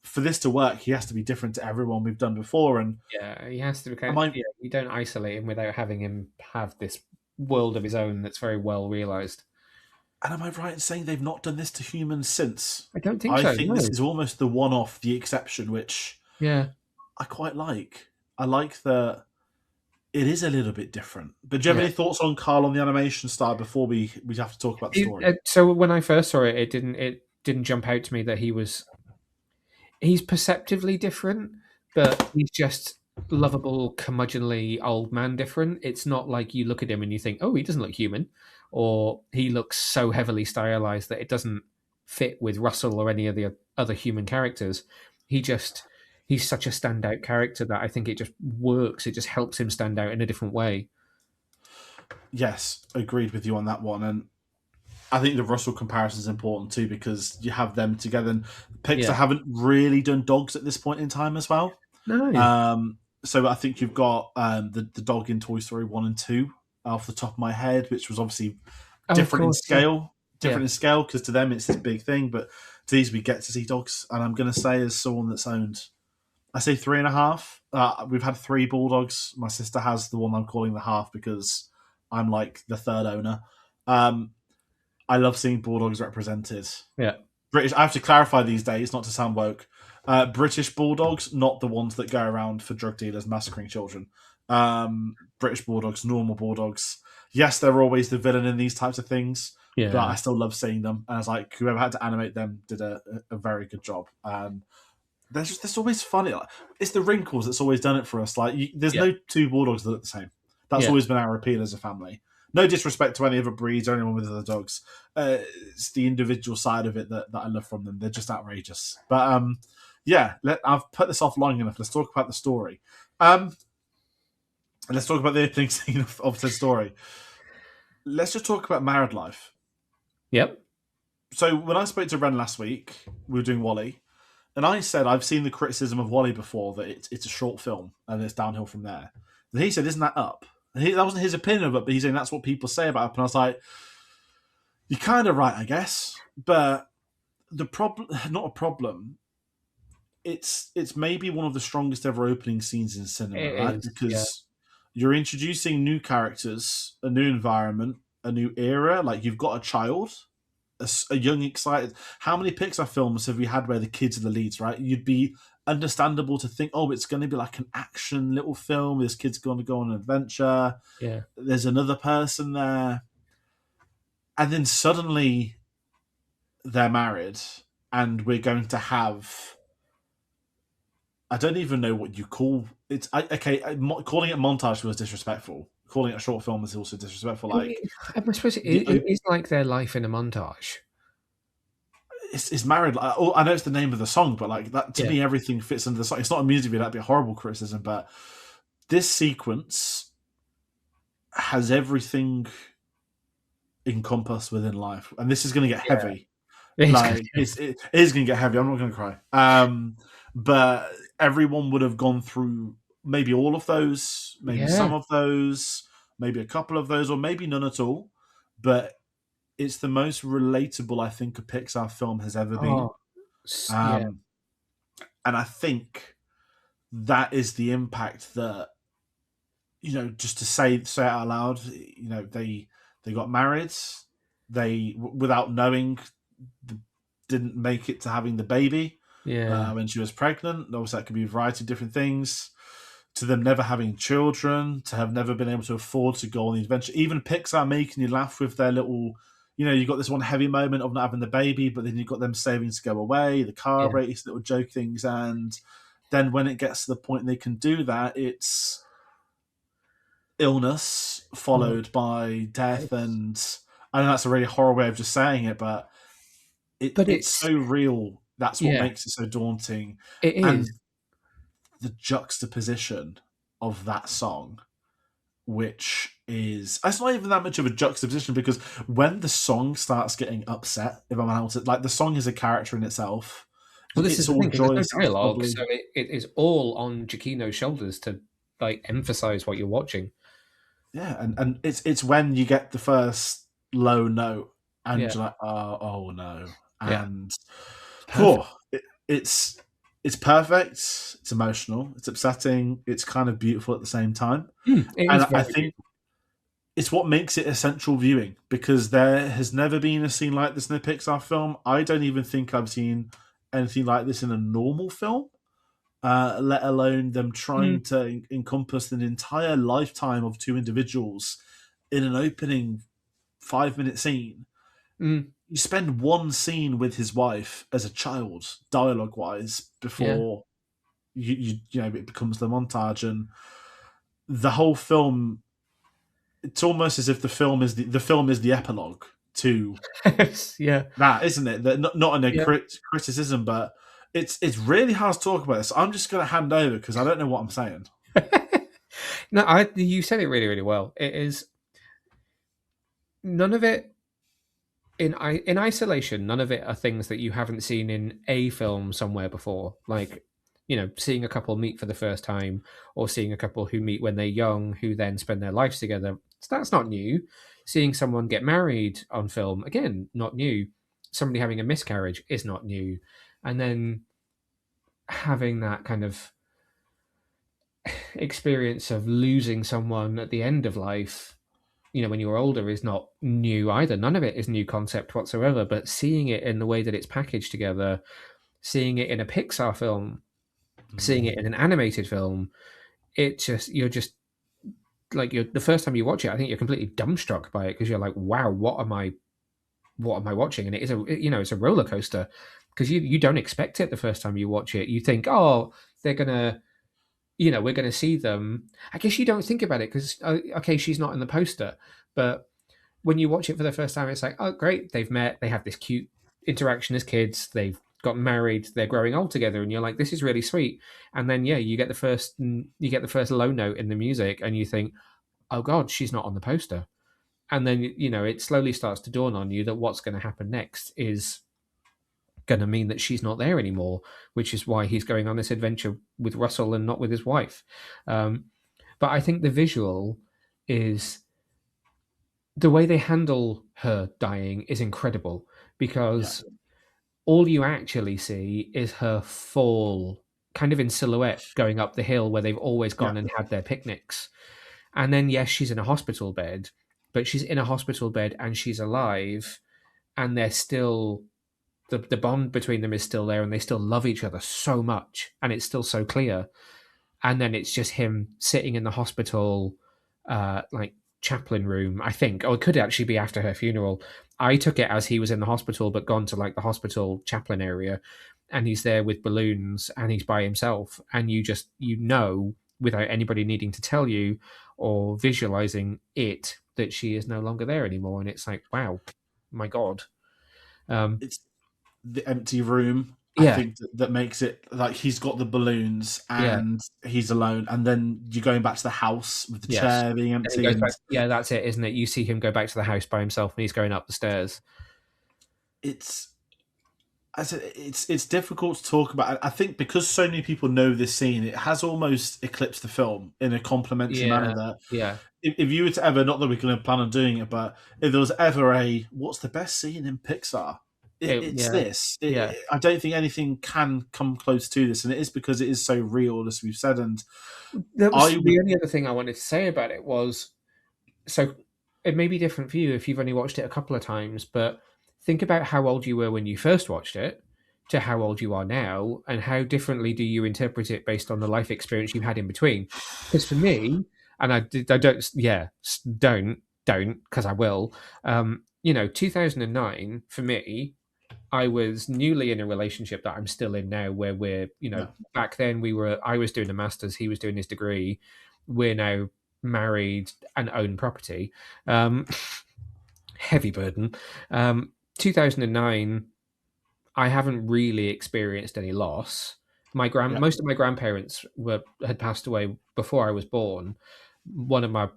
for this to work, he has to be different to everyone we've done before. And Yeah, he has to be am kind. I Yeah, you don't isolate him without having him have this world of his own that's very well realized. and am I right in saying they've not done this to humans since? I don't think I so. think No. this is almost the one-off, the exception, which Yeah. I quite like. I like that it is a little bit different. But do you have Yeah. any thoughts on Carl on the animation style before we have to talk about the story? So when I first saw it, it didn't jump out to me that he's perceptively different, but he's just lovable, curmudgeonly old man different. It's not like you look at him and you think, oh, he doesn't look human, or he looks so heavily stylized that it doesn't fit with Russell or any of the other human characters. He just he's such a standout character that I think it just works. It just helps him stand out in a different way. Yes, agreed with you on that one. And I think the Russell comparison is important too, because you have them together. And Pixar Yeah. haven't really done dogs at this point in time as well. No. So I think you've got the dog in Toy Story 1 and 2 off the top of my head, which was obviously Oh, of different in course. Yeah. scale. Yeah. Different in scale, because to them it's this big thing, but to these we get to see dogs. And I'm going to say, as someone that's owned, I say 3.5. We've had 3 bulldogs. My sister has the one I'm calling the half because I'm like the third owner. I love seeing bulldogs represented. Yeah. British. I have to clarify these days, not to sound woke. British bulldogs, not the ones that go around for drug dealers massacring children. British bulldogs, normal bulldogs. Yes, they're always the villain in these types of things, but Yeah. I still love seeing them. And I was like, whoever had to animate them did a very good job. There's always funny. Like, it's the wrinkles that's always done it for us. Like, there's Yeah. no 2 bulldogs that look the same. That's Yeah. always been our appeal as a family. No disrespect to any other breeds or anyone with other dogs. It's the individual side of it that I love from them. They're just outrageous. But yeah, I've put this off long enough. Let's talk about the story. Let's talk about the opening scene of the story. Let's just talk about married life. Yep. So when I spoke to Ren last week, we were doing Wall-E, and I said I've seen the criticism of Wall-E before, that it's a short film and it's downhill from there. And he said, "Isn't that Up?" And that wasn't his opinion of it, but he's saying that's what people say about Up. And I was like, "You're kind of right, I guess." But the problem, not a problem. It's maybe one of the strongest ever opening scenes in cinema, It right? is. Yeah. Because you're introducing new characters, a new environment, a new era. Like, you've got a child, a young, excited. How many Pixar films have we had where the kids are the leads, right? You'd be understandable to think, oh, it's going to be like an action little film. This kid's going to go on an adventure. Yeah. There's another person there. And then suddenly they're married, and we're going to have. I don't even know what you call it. Calling it montage was disrespectful. Calling it a short film is also disrespectful. Well, Like, I suppose it the, is like their life in a montage. it's married. Like, I know it's the name of the song, but like that to Yeah. me, everything fits into the song. It's not a music video; that'd be a horrible criticism. But this sequence has everything encompassed within life, and this is going to get Yeah. heavy. It's good. Like it is going to get heavy. I'm not going to cry. But everyone would have gone through maybe all of those, maybe some Yeah. of those, maybe a couple of those, or maybe none at all. But it's the most relatable I think a Pixar film has ever been. Oh, yeah. Um, and I think that is the impact that, just to say it out loud, they got married, they without knowing, didn't make it to having the baby Yeah. when she was pregnant. Obviously, that could be a variety of different things. To them never having children, to have never been able to afford to go on the adventure. Even Pixar making you laugh with their little, you got this one heavy moment of not having the baby, but then you've got them saving to go away, the car Yeah. race, little joke things. And then when it gets to the point they can do that, it's illness Oh, followed by death. it's, And I know that's a really horrible way of just saying it, but but it's so real. That's what yeah, makes it so daunting. it And is. the juxtaposition of that song, which is it's not even that much of a juxtaposition because when the song starts getting upset, if I'm allowed to, like the song is a character in itself. Well, this is It's the all thing, because there's joyous. no It's dialogue, bubbly. so it is all on Giacchino's shoulders to like emphasize what you're watching. Yeah, and it's when you get the first low note and Yeah. you're like, oh no, Yeah. and It's perfect. oh, it's it's perfect. It's emotional. It's upsetting. It's kind of beautiful at the same time. It is And I very think beautiful. it's what makes it essential viewing because there has never been a scene like this in a Pixar film. I don't even think I've seen anything like this in a normal film, let alone them Mm, trying to encompass an entire lifetime of two individuals in an opening 5-minute scene. mm, You spend one scene with his wife as a child, dialogue wise, yeah. before it becomes the montage, and the whole film. It's almost as if the film is the epilogue to Yeah. that, isn't it? That not in a Yeah. criticism, but it's really hard to talk about this. I'm just going to hand over because I don't know what I'm saying. No, you said it really, really well. It is none of it in isolation. None of it are things that you haven't seen in a film somewhere before. Like, seeing a couple meet for the first time, or seeing a couple who meet when they're young, who then spend their lives together. So that's not new. Seeing someone get married on film, again, not new. Somebody having a miscarriage is not new. And then having that kind of experience of losing someone at the end of life, when you were older, is not new either. None of it is new concept whatsoever. But seeing it in the way that it's packaged together, seeing it in a Pixar film, seeing it in an animated film, you're just like, you're the first time you watch it, I think you're completely dumbstruck by it because you're like, wow, what am I watching? And it is it's a roller coaster because you don't expect it the first time you watch it. You think, oh, they're gonna, we're gonna see them. I guess you don't think about it because okay, she's not in the poster, but when you watch it for the first time, it's like, oh, great, they've met, they have this cute interaction as kids, they've got married, they're growing old together, and you're like, this is really sweet. And then yeah, you get the first low note in the music, and you think, oh god, she's not on the poster. And then it slowly starts to dawn on you that what's going to happen next is going to mean that she's not there anymore, which is why he's going on this adventure with Russell and not with his wife. Um, but I think the visual is the way they handle her dying is incredible Yeah, because all you actually see is her fall kind of in silhouette going up the hill where they've always yeah. gone and had their picnics. And then, yes, she's in a hospital bed, but she's in a hospital bed and she's alive, and they're still, the bond between them is still there, and they still love each other so much, and it's still so clear. And then it's just him sitting in the hospital, like chaplain room, I think. Or it could actually be after her funeral. I took it as he was in the hospital, but gone to like the hospital chaplain area, and he's there with balloons, and he's by himself, and without anybody needing to tell you or visualizing it, that she is no longer there anymore, and it's like, wow, my god. Um, It's the empty room. I Yeah, think that makes it like he's got the balloons yeah, and he's alone, and then you're going back to the house with the yes. chair being And he empty, goes and back. Yeah, that's it, isn't it? You see him go back to the house by himself, and he's going up the stairs. it's it's difficult to talk about. I think because so many people know this scene, it has almost eclipsed the film in a complimentary manner. Yeah, That yeah, if you were to ever, not that we're going to plan on doing it, but if there was ever a what's the best scene in Pixar, it's yeah, this. yeah. I don't think anything can come close to this, and it is because it is so real, as we've said. And That was I would, the only other thing I wanted to say about it was so it may be different for you if you've only watched it a couple of times, but think about how old you were when you first watched it to how old you are now, and how differently do you interpret it based on the life experience you've had in between. Because for me, and I don't, yeah, don't, because I will. 2009 for me, I was newly in a relationship that I'm still in now, where yeah, back then I was doing a master's, he was doing his degree. We're now married and own property. Um, Heavy burden. 2009, I haven't really experienced any loss. yeah, Most of my grandparents had passed away before I was born. One of my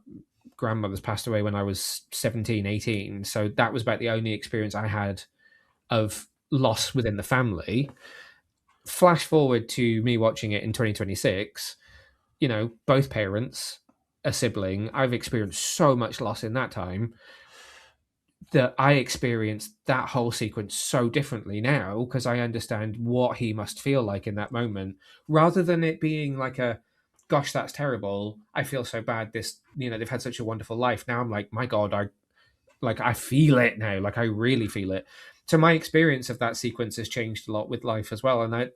grandmothers passed away when I was 17, 18. So that was about the only experience I had of loss within the family. Flash forward to me watching it in 2026, both parents, a sibling. I've experienced so much loss in that time that I experienced that whole sequence so differently now because I understand what he must feel like in that moment, rather than it being like a, gosh, that's terrible. I feel so bad. They've had such a wonderful life. Now I'm like, my God, I feel it now. Like I really feel it. So my experience of that sequence has changed a lot with life as well. And I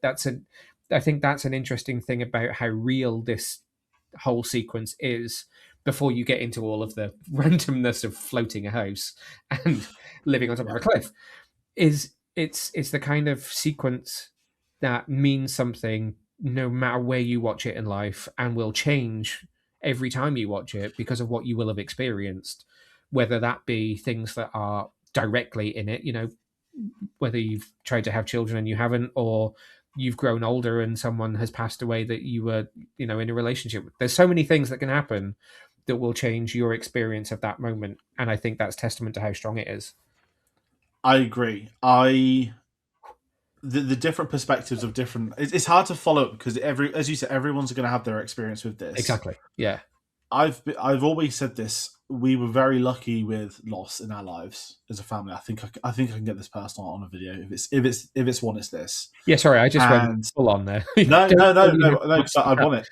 think that's an interesting thing about how real this whole sequence is before you get into all of the randomness of floating a house and living on top of yeah. a cliff. It's the kind of sequence that means something no matter where you watch it in life and will change every time you watch it because of what you will have experienced, whether that be things that are directly in it, whether you've tried to have children and you haven't, or you've grown older and someone has passed away that you were, in a relationship with. There's so many things that can happen that will change your experience of that moment. And I think that's testament to how strong it is. I agree. The different perspectives of different. It's hard to follow because as you said, everyone's going to have their experience with this. Exactly. Yeah. I've always said this. We were very lucky with loss in our lives as a family. I think I can get this personal on a video. If it's one, it's this. Yeah. Sorry, I just went And full on there. no, Don't no, no, really no, have no, to because speak I up. want it.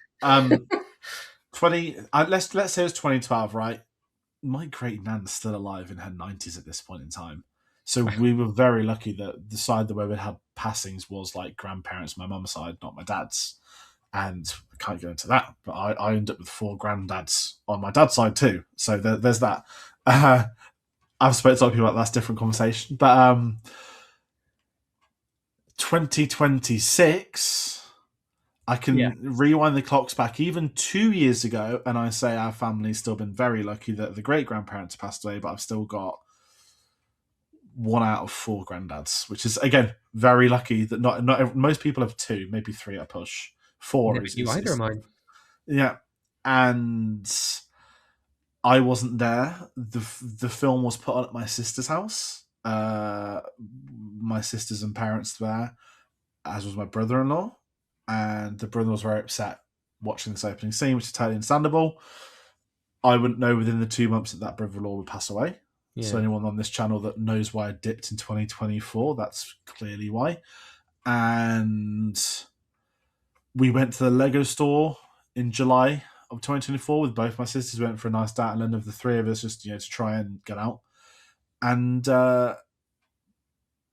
20. Let's say it was 2012, right? My great nan's still alive in her 90s at this point in time. So we were very lucky that the side that where we had passings was like grandparents, my mum's side, not my dad's. And I can't go into that, but I ended up with 4 granddads on my dad's side too. So there's that. I've spoken to other people about that's a different conversation. But 2026, I Yeah. can rewind the clocks back even 2 years ago, and I say our family's still been very lucky that the great grandparents passed away, but I've still got 1 out of 4 granddads, which is again very lucky that not most people have 2, maybe 3 at a push. 4 Never is, knew is, either of is mine. yeah, and I wasn't there. The film was put on at my sister's house. My sisters and parents there, as was my brother-in-law, and the brother was very upset watching this opening scene, which is totally understandable. I wouldn't know within the 2 months that brother-in-law would pass away. So Yeah. anyone on this channel that knows why I dipped in 2024, that's clearly why. And we went to the Lego store in July of 2024 with both my sisters. We went for a nice day out in London of the 3 of us, just to try and get out. And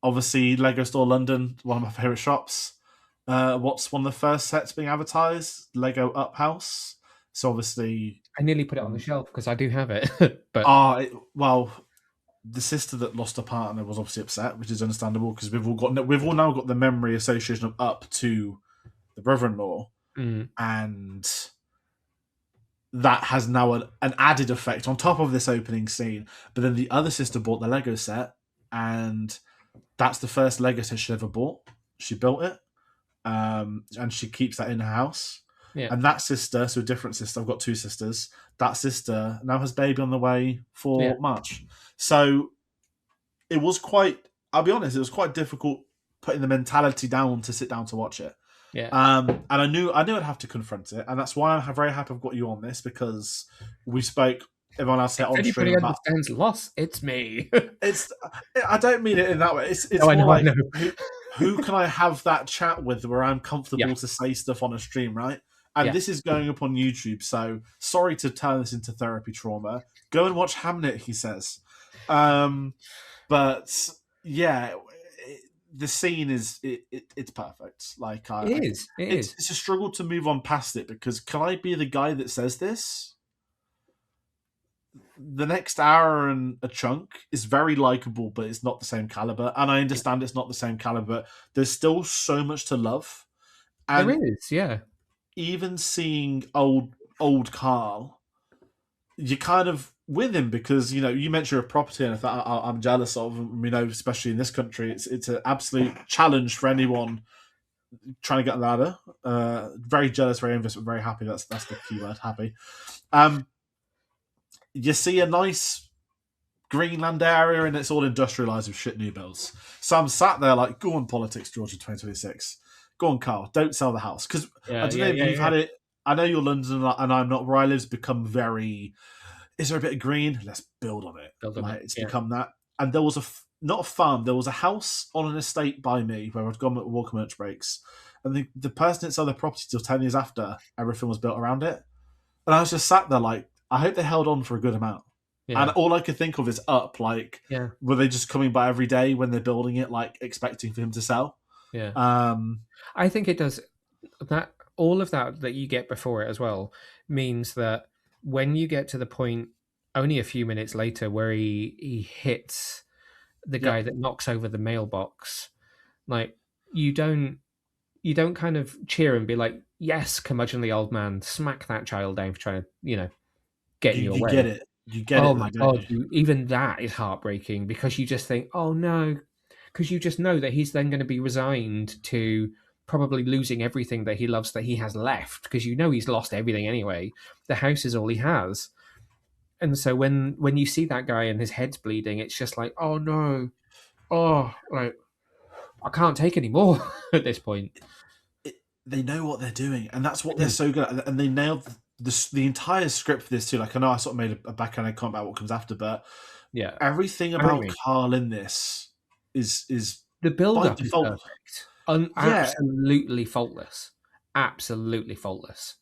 obviously, Lego Store London, one of my favourite shops. What's one of the first sets being advertised? Lego Up House. So obviously, I nearly put it on the shelf because I do have it, but well, the sister that lost her partner was obviously upset, which is understandable because we've all now got the memory association of Up to the brother-in-law, mm, and that has now an added effect on top of this opening scene. But then the other sister bought the Lego set, and That's the first Lego set she ever bought. She built it, and she keeps that in her house. Yeah. And that sister, so a different sister, I've got two sisters. That sister now has baby on the way Yeah. for March. So it was quite. I'll be honest, it was quite difficult putting the mentality down to sit down to watch it. Yeah. And I knew I'd have to confront it, and that's why I'm very happy I've got you on this, because we spoke. Everyone else said If on stream anybody about understands loss, it's me. it's. I don't mean it in that way. It's No, I more know. I like know. who can I have that chat with where I'm Yeah. comfortable to say stuff on a stream, right? And Yeah. this is going up on YouTube, so sorry to turn this into therapy trauma. Go and watch Hamnet, he says. But yeah, the scene is it's perfect. Like It is. It is. it's a struggle to move on past it, because can I be the guy that says this? The next hour and a chunk is very likable, but it's not the same caliber. And I understand it's not the same caliber. There's still so much to love. There And is. Yeah. even seeing old Carl, you're kind of with him, because you mentioned a property, and I'm jealous of. Especially in this country, it's an absolute challenge for anyone trying to get a ladder. Very jealous, very envious, but very happy. That's the key word, happy. You see a nice Greenland area, and it's all industrialised with shit new builds. So I'm sat there like, go on politics, Georgia 2026. Go on, Carl. Don't sell the house, because Yeah. I don't Yeah. know if Yeah. you've Yeah. had it. I know you're London, and I'm not. Where I live's become very. Is there a bit of green? Let's build on it. Build on Like it. it's Yeah. become that. And there was not a farm. There was a house on an estate by me where I'd gone at walk lunch breaks, and the person that sold the property till 10 years after everything was built around it. And I was just sat there like, I hope they held on for a good amount. Yeah. And all I could think of is up. Like, Yeah. were they just coming by every day when they're building it, like expecting for him to sell? Yeah. Um, I think it does that. All of that you get before it as well means that when you get to the point only a few minutes later where he hits the guy that knocks over the mailbox, like you don't kind of cheer and be like, yes, curmudgeonly old man, smack that child down for trying to get in your you get way. it. You get Oh it, my though, don't god, you? even that is heartbreaking, because you just think, oh no, because you just know that he's then going to be resigned to probably losing everything that he loves that he has left, because he's lost everything anyway. The house is all he has. And so when you see that guy and his head's bleeding, it's just like, oh no, oh, like I can't take any more at this point. They know what they're doing, and that's what they're so good at. And they nailed the entire script for this too. Like, I know I sort of made a backhand comment about what comes after, but Yeah, everything about Carl in this is the build by up is default. perfect, Yeah, absolutely faultless, absolutely faultless.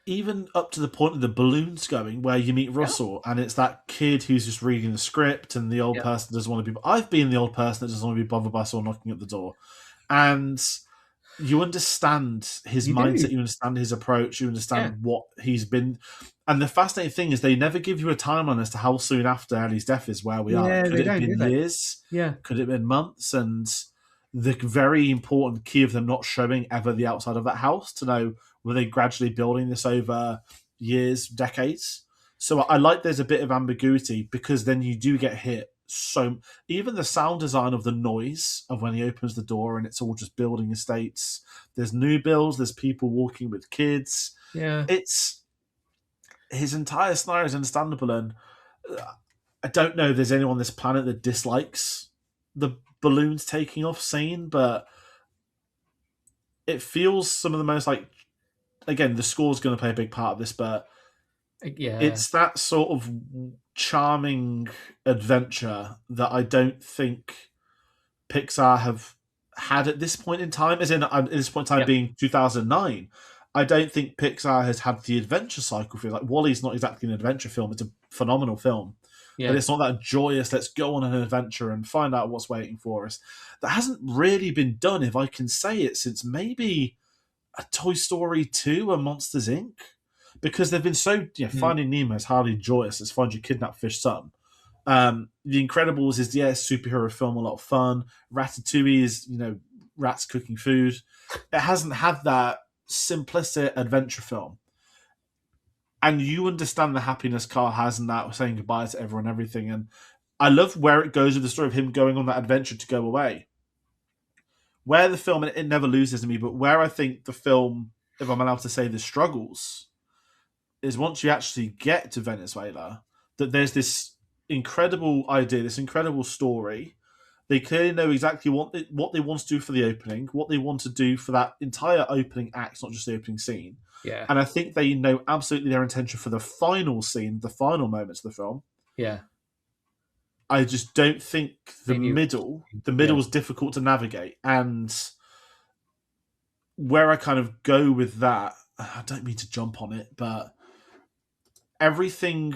even up to the point of the balloons going, where you meet Russell, and it's that kid who's just reading the script, and the old person doesn't want to be. I've been the old person that doesn't want to be bothered by someone knocking at the door, and you understand his mindset, you understand his approach, you understand what he's been. And the fascinating thing is they never give you a timeline as to how soon after Ellie's death is where we are. Could it have been years? Yeah. Could it have been months? And the very important key of them not showing ever the outside of that house to know, were they gradually building this over years, decades? So I like there's a bit of ambiguity, because then you do get hit. So even the sound design of the noise of when he opens the door and it's all just building estates. There's new builds. There's people walking with kids. Yeah, It's his entire scenario is understandable, and I don't know if there's anyone on this planet that dislikes the balloons taking off scene, but it feels some of the most like. Again, the score's going to play a big part of this, but it's that sort of charming adventure that I don't think Pixar have had at this point in time. As in, at this point in time being 2009, I don't think Pixar has had the adventure cycle feel. Like, WALL-E's not exactly an adventure film; it's a phenomenal film, but it's not that joyous. Let's go on an adventure and find out what's waiting for us. That hasn't really been done, if I can say it, since maybe a Toy Story 2 or Monsters Inc. Because they've been so. Finding Nemo is hardly joyous as Find Your Kidnapped Fish son. The Incredibles is superhero film, a lot of fun. Ratatouille is rats cooking food. It hasn't had that simplistic adventure film, and you understand the happiness Carl has in that, saying goodbye to everyone, everything. And I love where it goes with the story of him going on that adventure to go away. where the film, and it never loses me, but where I think the film, if I'm allowed to say, the struggles is once you actually get to Venezuela, that there's this incredible idea, this incredible story. They clearly know exactly what they want to do for the opening, what they want to do for that entire opening act, not just the opening scene. Yeah. And I think they know absolutely their intention for the final scene, the final moments of the film. Yeah. I just don't think They knew. the Yeah. middle is difficult to navigate. And where I kind of go with that, I don't mean to jump on it, but everything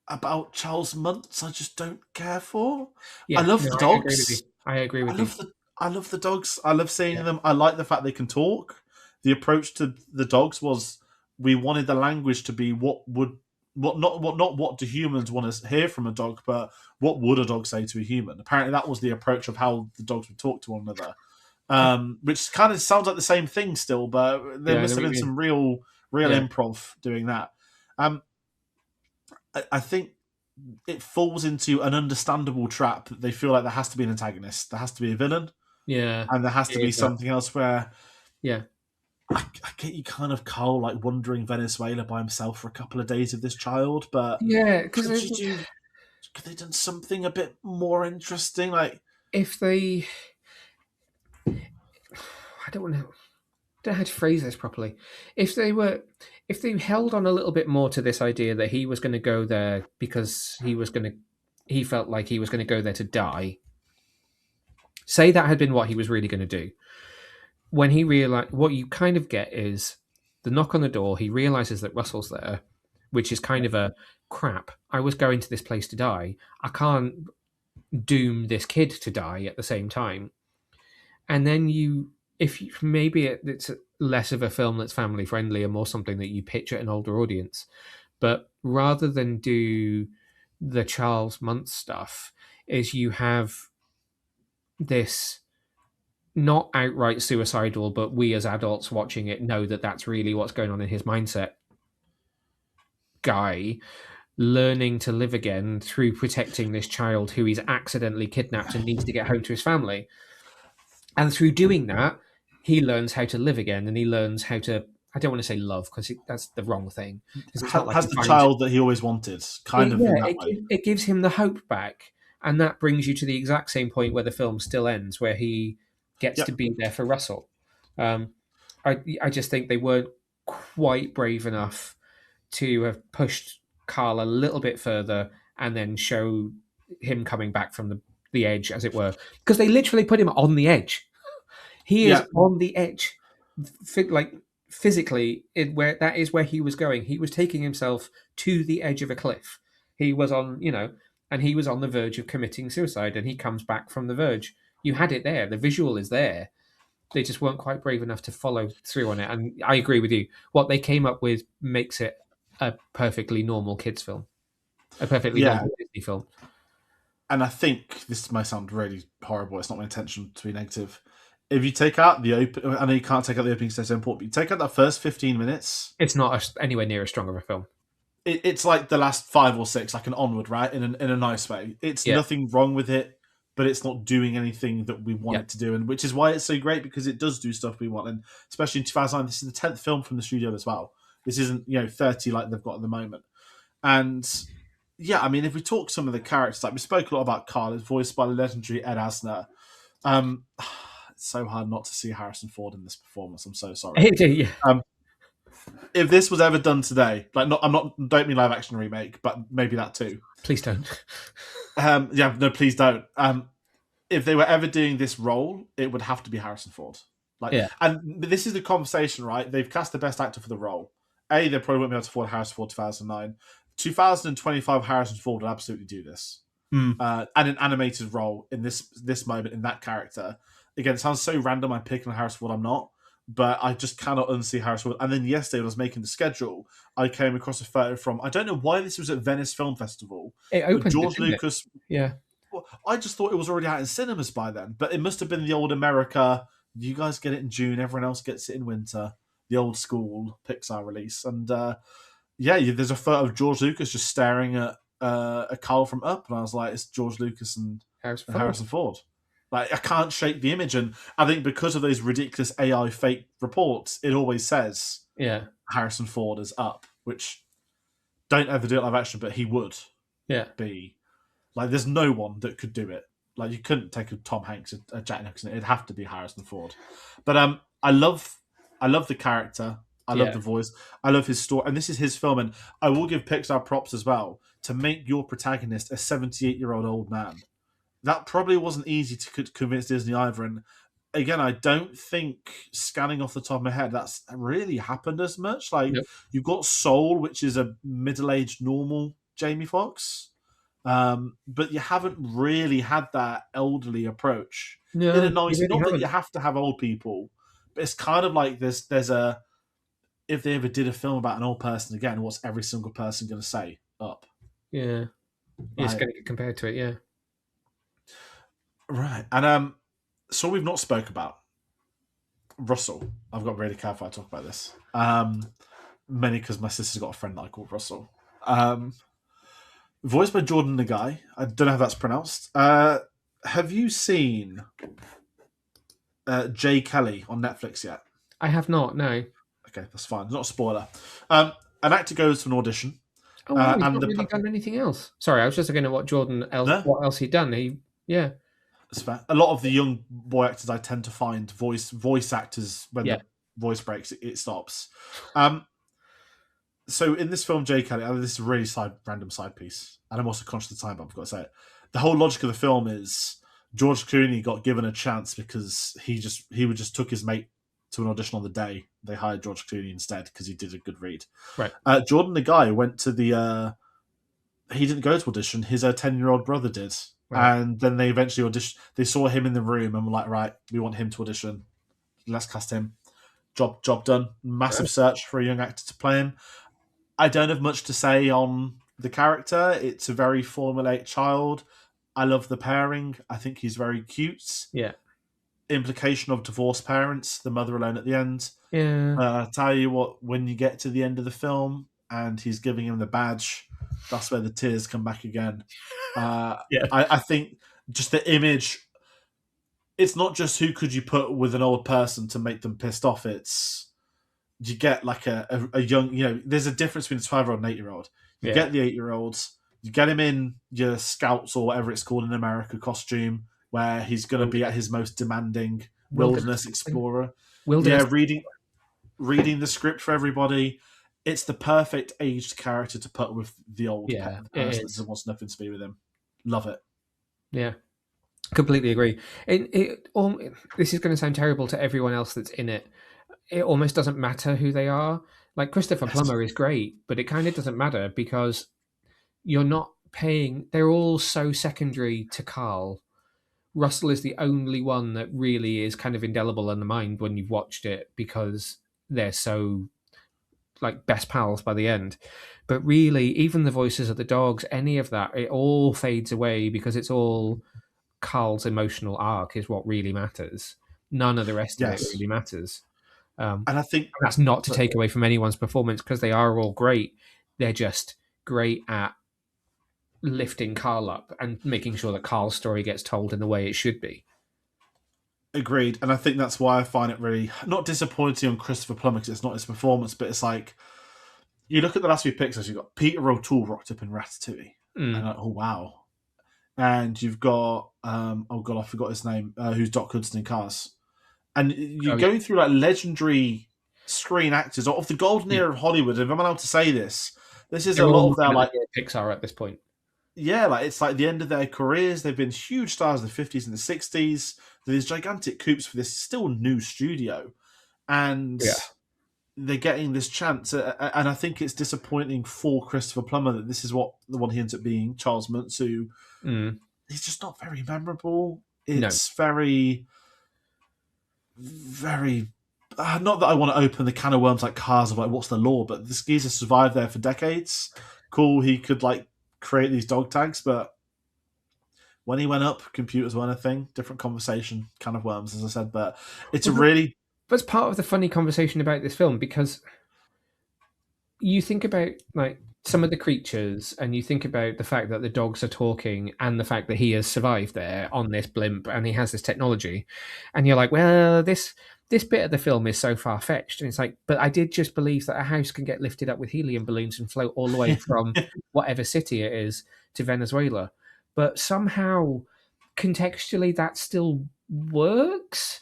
about Charles Muntz I just don't care for. I Yeah. love No, the I agree with you. dogs. I agree I with you. love the I love the dogs. I love seeing Yeah. them. I like the fact they can talk. The approach to the dogs was we wanted the language to be what do humans want to hear from a dog, but what would a dog say to a human? Apparently, that was the approach of how the dogs would talk to one another. Which kind of sounds like the same thing still, but there Yeah. I must know have what you been mean. some real Yeah. improv doing that. Um, I think it falls into an understandable trap that they feel like there has to be an antagonist, there has to be a villain, Yeah. and there has to It be is that. something else where Yeah. I get you kind of Carl like wandering Venezuela by himself for a couple of days with this child, but Yeah. Because could they done something a bit more interesting? Like if they, I don't know how to phrase this properly. If they held on a little bit more to this idea that he was going to go there because he felt like he was going to go there to die. Say that had been what he was really going to do. When he realized, what you kind of get is the knock on the door. He realizes that Russell's there, which is kind of a crap. I was going to this place to die. I can't doom this kid to die at the same time. And then maybe it's less of a film that's family friendly and more something that you pitch at an older audience. But rather than do the Charles Muntz stuff, is you have this not outright suicidal, but we as adults watching it know that that's really what's going on in his mindset. Guy learning to live again through protecting this child who he's accidentally kidnapped and needs to get home to his family. And through doing that, he learns how to live again, and he learns how to. I don't want to say love because that's the wrong thing. Because it's not like has he the finds child that he always wanted, kind of in that way. it gives him the hope back, and that brings you to the exact same point where the film still ends, where he gets to Yep. be there for Russell. I just think they weren't quite brave enough to have pushed Carl a little bit further and then show him coming back from the edge, as it were, because they literally put him on the edge. He is Yeah. on the edge, like physically. Where that is where he was going. He was taking himself to the edge of a cliff. He was on, and he was on the verge of committing suicide, and he comes back from the verge. You had it there. The visual is there. They just weren't quite brave enough to follow through on it. And I agree with you. What they came up with makes it a perfectly normal kids film, a perfectly Yeah. normal Disney film. And I think this might sound really horrible. It's not my intention to be negative. If you take out the open, I know you can't take out the opening, so important. But you take out that first 15 minutes. It's not anywhere near as strong of a film. It's like the last 5 or 6, like an onward, right? In a nice way. It's nothing wrong with it, but it's not doing anything that we want it to do, and which is why it's so great, because it does do stuff we want. And especially in 2009, this is the 10th film from the studio as well. This isn't 30 like they've got at the moment. And yeah, I mean, if we talk some of the characters, like we spoke a lot about Carl, it's voiced by the legendary Ed Asner. It's so hard not to see Harrison Ford in this performance. I'm so sorry. Yeah. If this was ever done today, like don't mean live action remake, but maybe that too. Please don't. Please don't. If they were ever doing this role, it would have to be Harrison Ford. And this is the conversation, right? They've cast the best actor for the role. They probably won't be able to afford Harrison Ford 2009. 2025, Harrison Ford would absolutely do this. And an animated role in this moment, in that character. Again, it sounds so random. I'm picking on Harrison Ford. I'm not. But I just cannot unsee Harrison Ford. And then yesterday, when I was making the schedule, I came across a photo from, I don't know why this was at Venice Film Festival. It opened, George Lucas. Yeah. Well, I just thought it was already out in cinemas by then. But it must have been the old America. You guys get it in June. Everyone else gets it in winter. The old school Pixar release. And there's a photo of George Lucas just staring at a Carl from Up. And I was like, it's George Lucas and Harrison Ford. Like, I can't shake the image, and I think because of those ridiculous AI fake reports, it always says Yeah. Harrison Ford is up, which don't ever do it live action, but he would Yeah. be. Like, there's no one that could do it. Like, you couldn't take a Tom Hanks, a Jack Nicholson. It'd have to be Harrison Ford. But I love the character. I love Yeah. the voice. I love his story, and this is his film. And I will give Pixar props as well to make your protagonist a 78-year-old old man. That probably wasn't easy to convince Disney either. And again, I don't think, scanning off the top of my head, that's really happened as much. Like, Nope. you've got Soul, which is a middle-aged normal Jamie Foxx, but you haven't really had that elderly approach in a No, you nice. really Not that you haven't. have to have old people, but it's kind of like there's a, if they ever did a film about an old person again, what's every single person going to say? Up, Yeah. It's right? going to get compared to it. Yeah. Right, and so we've not spoke about Russell. I've got really careful to talk about this. Mainly because my sister's got a friend that I call Russell. Um, Voiced by Jordan Nagai. I don't know how that's pronounced. Have you seen Jay Kelly on Netflix yet? I have not. No. Okay, that's fine. It's not a spoiler. Um, an actor goes to an audition, Oh wow, he's and not really done anything else. Sorry, I was just looking at no, what else he'd done. Yeah, it's fair. A lot of the young boy actors I tend to find voice actors when yeah, the voice breaks, it stops. Um, so in this film, Jay Kelly, this is a really random side piece, and I'm also conscious of the time, but I've got to say it. The whole logic of the film is George Clooney got given a chance because he would just took his mate to an audition on the day. They hired George Clooney instead because he did a good read. right, Jordan, the guy, went to the. He didn't go to audition. His 10-year-old brother did, right. and then they eventually auditioned. They saw him in the room and were like, "Right, we want him to audition. Let's cast him." Job done. Massive search for a young actor to play him. I don't have much to say on the character. It's a very formulaic child. I love the pairing. I think he's very cute. Yeah, Implication of divorced parents, the mother alone at the end. yeah, Tell you what, when you get to the end of the film and he's giving him the badge, that's where the tears come back again. yeah, I think just the image. It's not just who could you put with an old person to make them pissed off. It's you get like a young, there's a difference between a 12-year-old and 8-year-old. You yeah. get the 8-year-olds, you get him in your scouts or whatever it's called in America costume, where he's going to be at his most demanding wilderness explorer. Wilderness. Yeah, reading the script for everybody. It's the perfect aged character to put with the old Yeah, it person that is. wants nothing to be with him. Love it. Yeah, completely agree. This is going to sound terrible to everyone else that's in it. It almost doesn't matter who they are. Like Christopher Yes. Plummer is great, but it kind of doesn't matter because you're not paying. They're all so secondary to Carl. Russell is the only one that really is kind of indelible in the mind when you've watched it because they're so like best pals by the end. But really, even the voices of the dogs, any of that, it all fades away because it's all Carl's emotional arc is what really matters. None of the rest of it Yes. really matters. And I think That's not to that take away from anyone's performance because they are all great. They're just great at lifting Carl up and making sure that Carl's story gets told in the way it should be. agreed. And I think that's why I find it really not disappointing on Christopher Plummer because it's not his performance, but it's like you look at the last few Pixars, you've got Peter O'Toole rocked up in Ratatouille. And Mm. like, oh wow. And you've got oh god, I forgot his name, who's Doc Hudson in Cars. And you're Oh yeah, going through like legendary screen actors of the golden yeah. era of Hollywood. If I'm allowed to say this, this is a They're all lot of their looking at like, the Pixar at this point. yeah, like it's like the end of their careers. They've been huge stars in the 50s and the 60s. These gigantic coups for this still new studio, and Yeah. they're getting this chance. And I think it's disappointing for Christopher Plummer that this is what the one he ends up being, Charles Muntz, who Mm. he's just not very memorable. No. It's very, very. Not that I want to open the can of worms like Cars of like what's the law, but this geezer survived there for decades. Cool, he could like create these dog tags, but when he went up, computers weren't a thing. Different conversation, can of worms, as I said. But it's a Well, really that's part of the funny conversation about this film because you think about like some of the creatures, and you think about the fact that the dogs are talking and the fact that he has survived there on this blimp and he has this technology, and you're like, well, this bit of the film is so far fetched, and it's like, but I did just believe that a house can get lifted up with helium balloons and float all the way from whatever city it is to Venezuela, but somehow contextually that still works.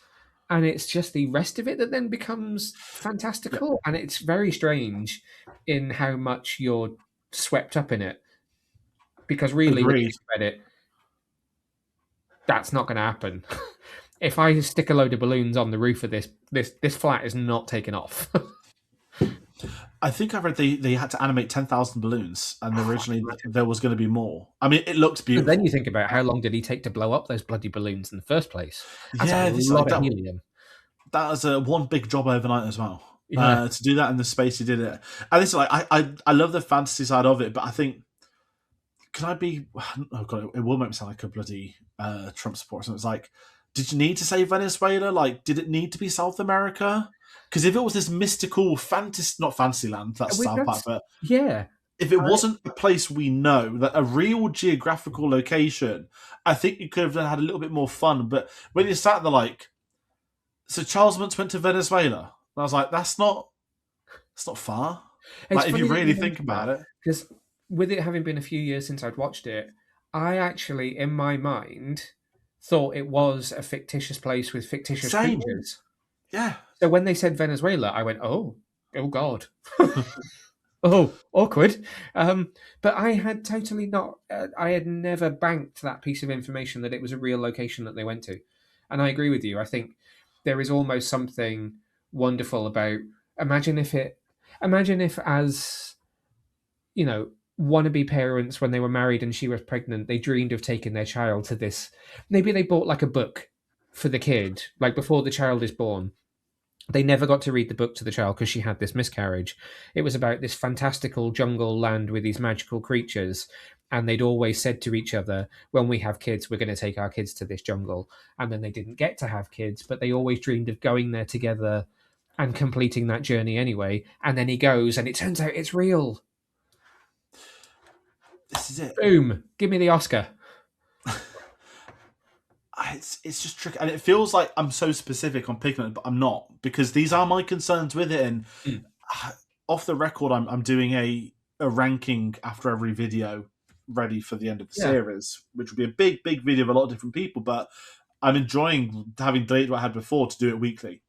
And it's just the rest of it that then becomes Yeah, fantastical. And it's very strange in how much you're swept up in it. Because really, when you agreed. think about it, that's not going to happen. If I stick a load of balloons on the roof of this flat is not taking off. I think I read they had to animate 10,000 balloons, and originally there was going to be more. I mean, it looks And then beautiful. you think about how long did he take to blow up those bloody balloons in the first place? That's a Yeah, this like lot of helium. that was a one big job overnight as well. Yeah. To do that in the space he did it, and this is like I love the fantasy side of it, but I think can I be? Oh god, it will make me sound like a bloody Trump supporter. So it's like, did you need to say Venezuela? Like, did it need to be South America? Because if it was this mystical fantasy, not Fantasyland, that's South Park, but Yeah. if it I, wasn't a place we know, that a real geographical location, I think you could have had a little bit more fun. But when you sat there like, so Charles Muntz went to Venezuela, and I was like, that's not far. it's Like if you funny that really you think mention that about it, because with it having been a few years since I'd watched it, I actually, in my mind, thought it was a fictitious place with fictitious same, creatures. yeah. So when they said Venezuela, I went, oh God. Oh, awkward. But I had totally not, I had never banked that piece of information that it was a real location that they went to. And I agree with you. I think there is almost something wonderful about, imagine if it, imagine if as, you know, wannabe parents, when they were married and she was pregnant, they dreamed of taking their child to this. Maybe they bought like a book for the kid, like before the child is born. They never got to read the book to the child because she had this miscarriage. It was about this fantastical jungle land with these magical creatures. And they'd always said to each other, when we have kids, we're going to take our kids to this jungle. And then they didn't get to have kids, but they always dreamed of going there together and completing that journey anyway. And then he goes, and it turns out it's real. This is it. Boom. Give me the Oscar. It's just tricky, and it feels like I'm so specific on picking it, but I'm not because these are my concerns with it. And Mm. off the record, I'm doing a ranking after every video, ready for the end of the Yeah. series, which will be a big video of a lot of different people. But I'm enjoying having deleted what I had before to do it weekly.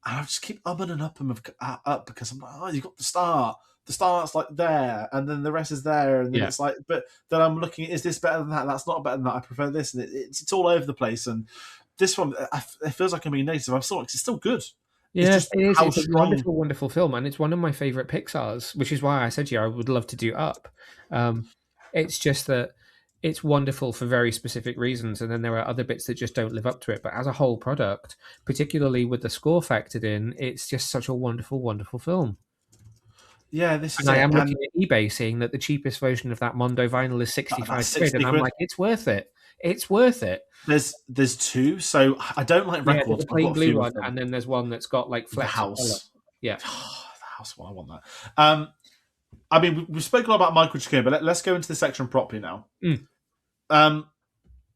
And I just keep umming and up because I'm like, oh, you got the start. The start's like there, and then the rest is there, and then Yeah. it's like, but then I'm looking, is this better than that? That's not better than that. I prefer this, and it's all over the place. And this one, it feels like I'm being negative. It's still good. It's Yeah, just it is. how It's a strong. wonderful, wonderful film, and it's one of my favorite Pixar's, which is why I said to you I would love to do Up. It's just that it's wonderful for very specific reasons, and then there are other bits that just don't live up to it. But as a whole product, particularly with the score factored in, it's just such a wonderful, wonderful film. Yeah, this is And I it. am looking And at eBay seeing that the cheapest version of that Mondo vinyl is that's 65 quid, and 60 I'm quid. like, it's worth it. It's worth it. There's two. So I don't like Yeah, there's records, a but I've plain got a blue few of one, them. and then there's one that's got like The flecks of color. house. Yeah. The house one, I want that. I mean, we've spoken a lot about Michael Giacchino, but let's go into the section properly now. Mm.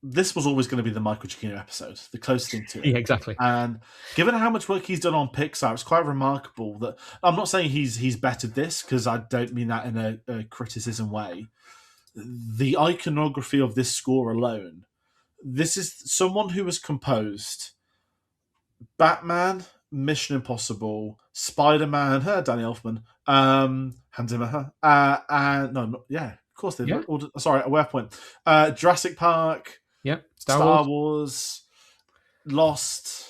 This was always going to be the Michael Giacchino episode, the closest thing to it. Yeah, exactly. And given how much work he's done on Pixar, it's quite remarkable that I'm not saying he's bettered this because I don't mean that in a criticism way. The iconography of this score alone, this is someone who has composed Batman, Mission Impossible, Spider-Man, Danny Elfman, Hans Zimmer, and yeah, of course they've Yeah. sorry, a web point. Jurassic Park, Yep. Star Wars, Lost,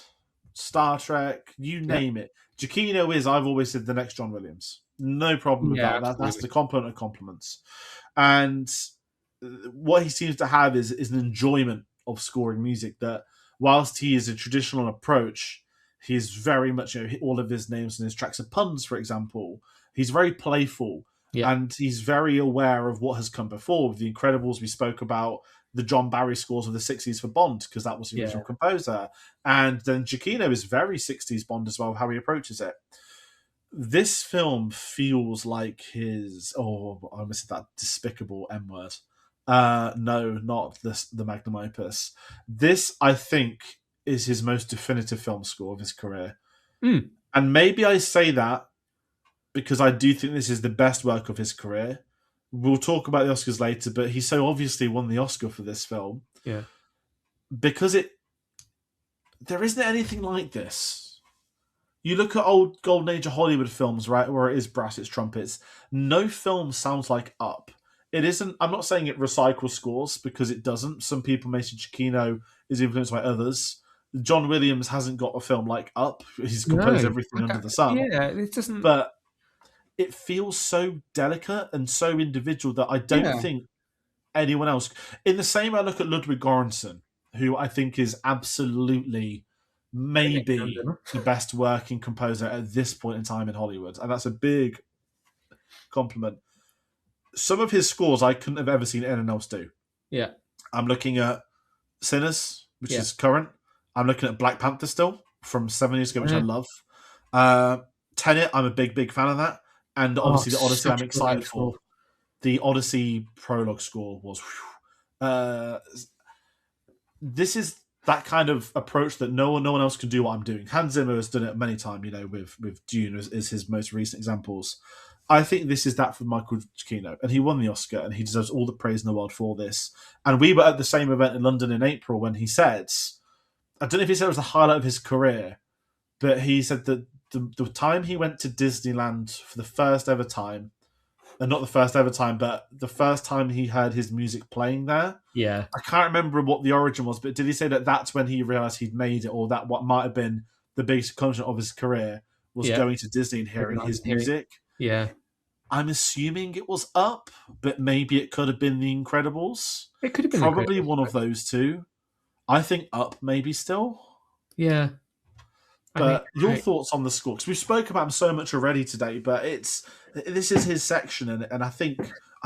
Star Trek, you Yep. name it. Giacchino is, I've always said, the next John Williams. No problem with Yeah, that. That's absolutely. the compliment of compliments. And what he seems to have is an enjoyment of scoring music that, whilst he is a traditional approach, he is very much, all of his names and his tracks are puns, for example. He's very playful. Yeah. And he's very aware of what has come before. With The Incredibles, we spoke about the John Barry scores of the 60s for Bond, because that was the original composer. And then Giacchino is very 60s Bond as well, how he approaches it. This film feels like his. Oh, I almost said that despicable M word. No, not this. The magnum opus. This, I think, is his most definitive film score of his career. Mm, And maybe I say that because I do think this is the best work of his career. We'll talk about the Oscars later, but he so obviously won the Oscar for this film yeah. because there isn't anything like this. You look at old Golden Age of Hollywood films, right, where it is brass, it's trumpets. No film sounds like Up. It isn't. I'm not saying it recycles scores because it doesn't. Some people may say Giacchino is influenced by others. John Williams hasn't got a film like Up. He's composed No, everything under the sun, yeah, it doesn't. but it feels so delicate and so individual that I don't Yeah, think anyone else. In the same way, I look at Ludwig Göransson, who I think is absolutely maybe the best working composer at this point in time in Hollywood, and that's a big compliment. Some of his scores I couldn't have ever seen anyone else do. yeah, I'm looking at Sinners, which yeah. is current. I'm looking at Black Panther still from 7 years ago, which I Yeah. love. Uh, Tenet, I'm a big fan of that, and Oh, obviously the Odyssey, I'm such a brilliant excited for. score. The Odyssey prologue score was. This is that kind of approach that no one else can do what I'm doing. Hans Zimmer has done it many times, with Dune is his most recent examples. I think this is that for Michael Giacchino, and he won the Oscar, and he deserves all the praise in the world for this. And we were at the same event in London in April when he said, I don't know if he said it was the highlight of his career, but he said that the time he went to Disneyland for the first ever time, and not the first ever time, but the first time he heard his music playing there. Yeah, I can't remember what the origin was, but did he say that that's when he realized he'd made it, or that what might have been the biggest accomplishment of his career was yeah. going to Disney and hearing his music? Yeah, I'm assuming it was Up, but maybe it could have been The Incredibles. it could have been Probably incredible. one of those two. I think Up, maybe still. Yeah, I mean, But your thoughts on the score? Because we've spoken about him so much already today, but this is his section, and I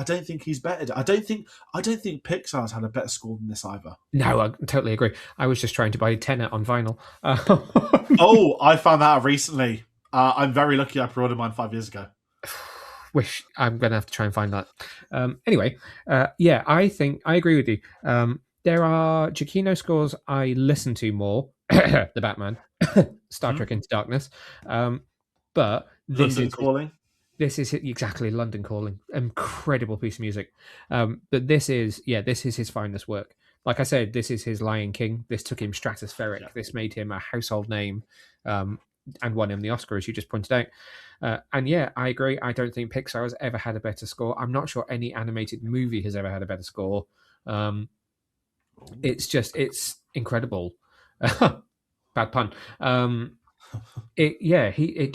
don't think he's better. I don't think Pixar's had a better score than this either. no, I totally agree. I was just trying to buy Tenet on vinyl. Oh, I found that out recently. I'm very lucky I pre-ordered mine 5 years ago. Wish I'm going to have to try and find that. Anyway, yeah, I think I agree with you. There are Giacchino scores I listen to more. The Batman, Star Trek Into Darkness, but London Calling. this is exactly London Calling. Incredible piece of music. But this is his finest work. Like I said, this is his Lion King. This took him stratospheric. Yeah. This made him a household name, and won him the Oscar, as you just pointed out. And yeah, I agree. I don't think Pixar has ever had a better score. I'm not sure any animated movie has ever had a better score. It's incredible. Bad pun. It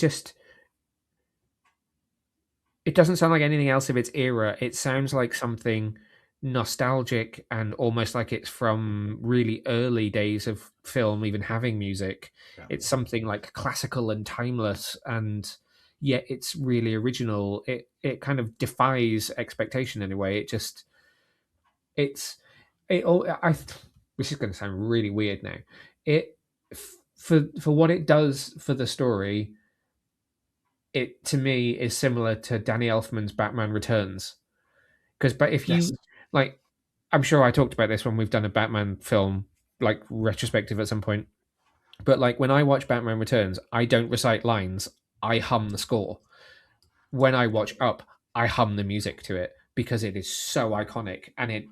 doesn't sound like anything else of its era. It sounds like something nostalgic and almost like it's from really early days of film even having music. Yeah. It's something like classical and timeless, and yet it's really original. It kind of defies expectation in a way. This is going to sound really weird now. For what it does for the story, it to me is similar to Danny Elfman's Batman Returns. But if you Yes. like, I'm sure I talked about this when we've done a Batman film like retrospective at some point. But like when I watch Batman Returns, I don't recite lines. I hum the score. When I watch Up, I hum the music to it because it is so iconic, and it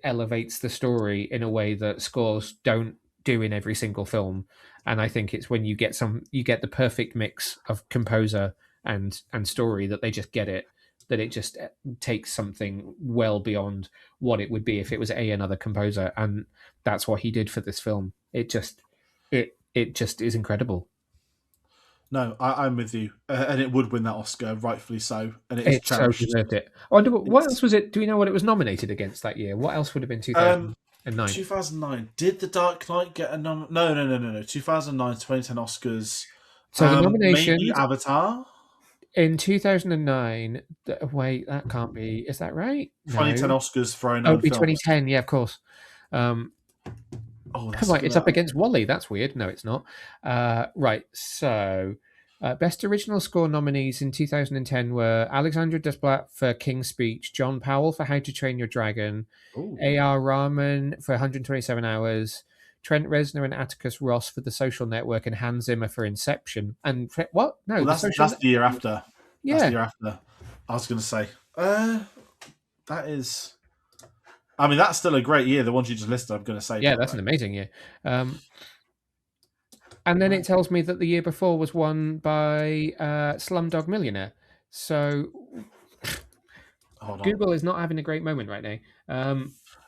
elevates the story in a way that scores don't do in every single film. And I think it's when you get the perfect mix of composer and story that they just get it, that it just takes something well beyond what it would be if it was another composer. And that's what he did for this film. It just is incredible. No, I'm with you, and it would win that Oscar, rightfully so, and it is It so cherished. deserved it. I wonder what else was it? Do we know what it was nominated against that year? What else would have been 2009? 2009. Did The Dark Knight get a nom? No. 2009, 2010 Oscars. So the nomination Maybe Avatar. in 2009. Wait, that can't be. Is that right? 2010 No. Oscars for Oh, unknown it'd be films. 2010. Yeah, of course. Oh, that's Right, it's up against Wally. That's weird. No, it's not. Right. So Best Original Score nominees in 2010 were Alexandra Desplat for King's Speech, John Powell for How to Train Your Dragon, Ooh. A.R. Rahman for 127 Hours, Trent Reznor and Atticus Ross for The Social Network, and Hans Zimmer for Inception. And what? No, Well, The Social that's the year Network. after. That's the Yeah, year after. I was going to say. That is. I mean, that's still a great year. The ones you just listed, I'm going to say, yeah, by the that's an way. amazing year. And then it Right. tells me that the year before was won by Slumdog Millionaire. So Hold on. Google is not having a great moment right now.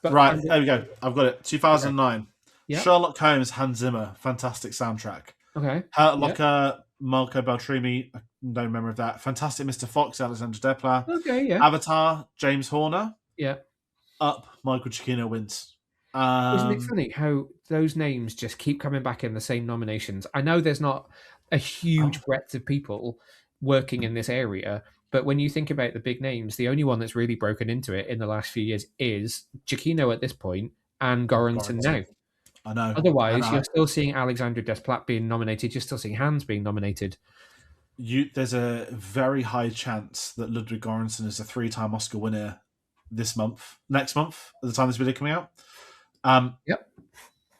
But Right, I'm there we go. I've got it. okay. 2009. Yep. Sherlock Holmes, Hans Zimmer. Fantastic soundtrack. Okay. Hurt Yep. Locker, Marco Beltrami. No memory of that. Fantastic Mr. Fox, Alexandra Desplat. Okay. Yeah. Avatar, James Horner. Yeah. Up, Michael Giacchino wins. Isn't it funny how those names just keep coming back in the same nominations? I know there's not a Oh, huge breadth of people working in this area, but when you think about the big names, the only one that's really broken into it in the last few years is Giacchino at this point and Goranson Lawrence. now. I know. And Otherwise, you're still seeing Alexandra Desplat being nominated. You're still seeing Hans being nominated. there's a very high chance that Ludwig Göransson is a 3-time Oscar winner next month, at the time this video coming out. Yep.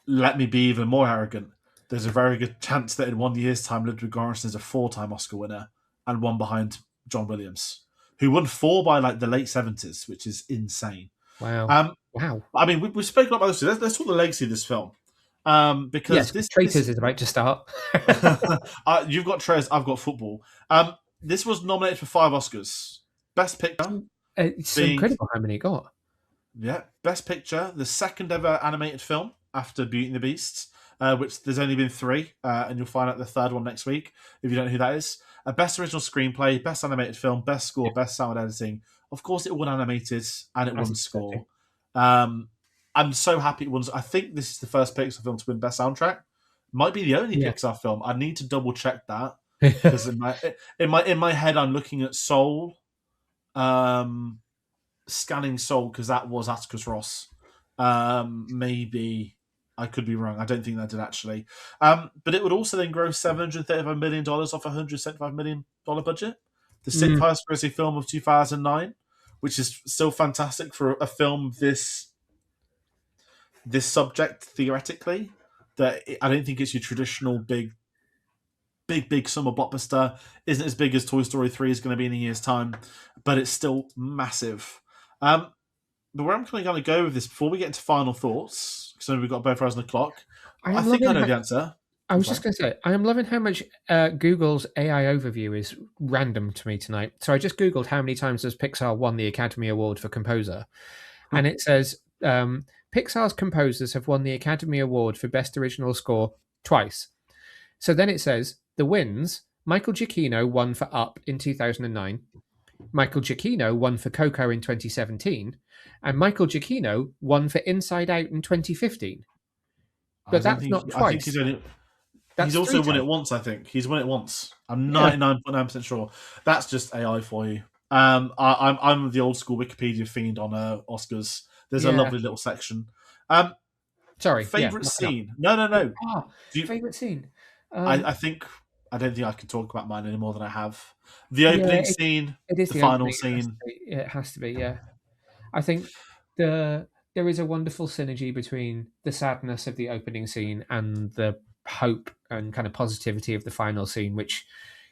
Let me be even more arrogant. There's a very good chance that in 1 year's time, Ludwig Göransson is a 4-time Oscar winner and one behind John Williams, who won 4 by like the late 70s, which is insane. Wow. Wow. I mean, we've spoken about this. Let's talk the legacy of this film. Because Yes, this Traitors is about to start. you've got trailers, I've got football. This was nominated for 5 Oscars. Best Picture, It's being incredible how many it got. Best Picture, the second ever animated film after Beauty and the Beast, which there's only been 3, and you'll find out the third one next week if you don't know who that is. Best Original Screenplay, Best Animated Film, Best Score, Best Sound Editing. Of course, it won animated and it As won expected. score. I'm so happy it won. I think this is the first Pixar film to win Best Soundtrack. Might be the only Yeah. Pixar film. I need to double check that because in my head I'm looking at Soul, scanning Soul because that was Atticus Ross. Maybe I could be wrong. I don't think that did actually. But it would also then gross $735 million off a $175 million budget. The 6th highest grossing film of 2009, which is still fantastic for a film this subject theoretically. That I don't think it's your traditional big summer blockbuster. Isn't as big as Toy Story 3 is going to be in a year's time, but it's still massive. But where I'm going to go with this before we get into final thoughts, because we've got both hours on the clock. I think I know the answer. I was just going to say, I am loving how much Google's AI overview is random to me tonight. So I just Googled how many times has Pixar won the Academy Award for Composer. And it says Pixar's composers have won the Academy Award for Best Original Score twice. So then it says the wins, Michael Giacchino won for Up in 2009. Michael Giacchino won for Coco in 2017. And Michael Giacchino won for Inside Out in 2015. But that's not twice. I think he's only. That's he's also 3 won it times. once. I think he's won it once. I'm Yeah. 99.9% sure. That's just AI for you. I'm the old school Wikipedia fiend on Oscars. There's a Yeah. lovely little section. Sorry. Favorite yeah, scene? No. Favorite scene. I don't think I can talk about mine any more than I have. The opening scene, It is the final opening. scene. It has to be. Yeah. I think there is a wonderful synergy between the sadness of the opening scene and the hope and kind of positivity of the final scene, which,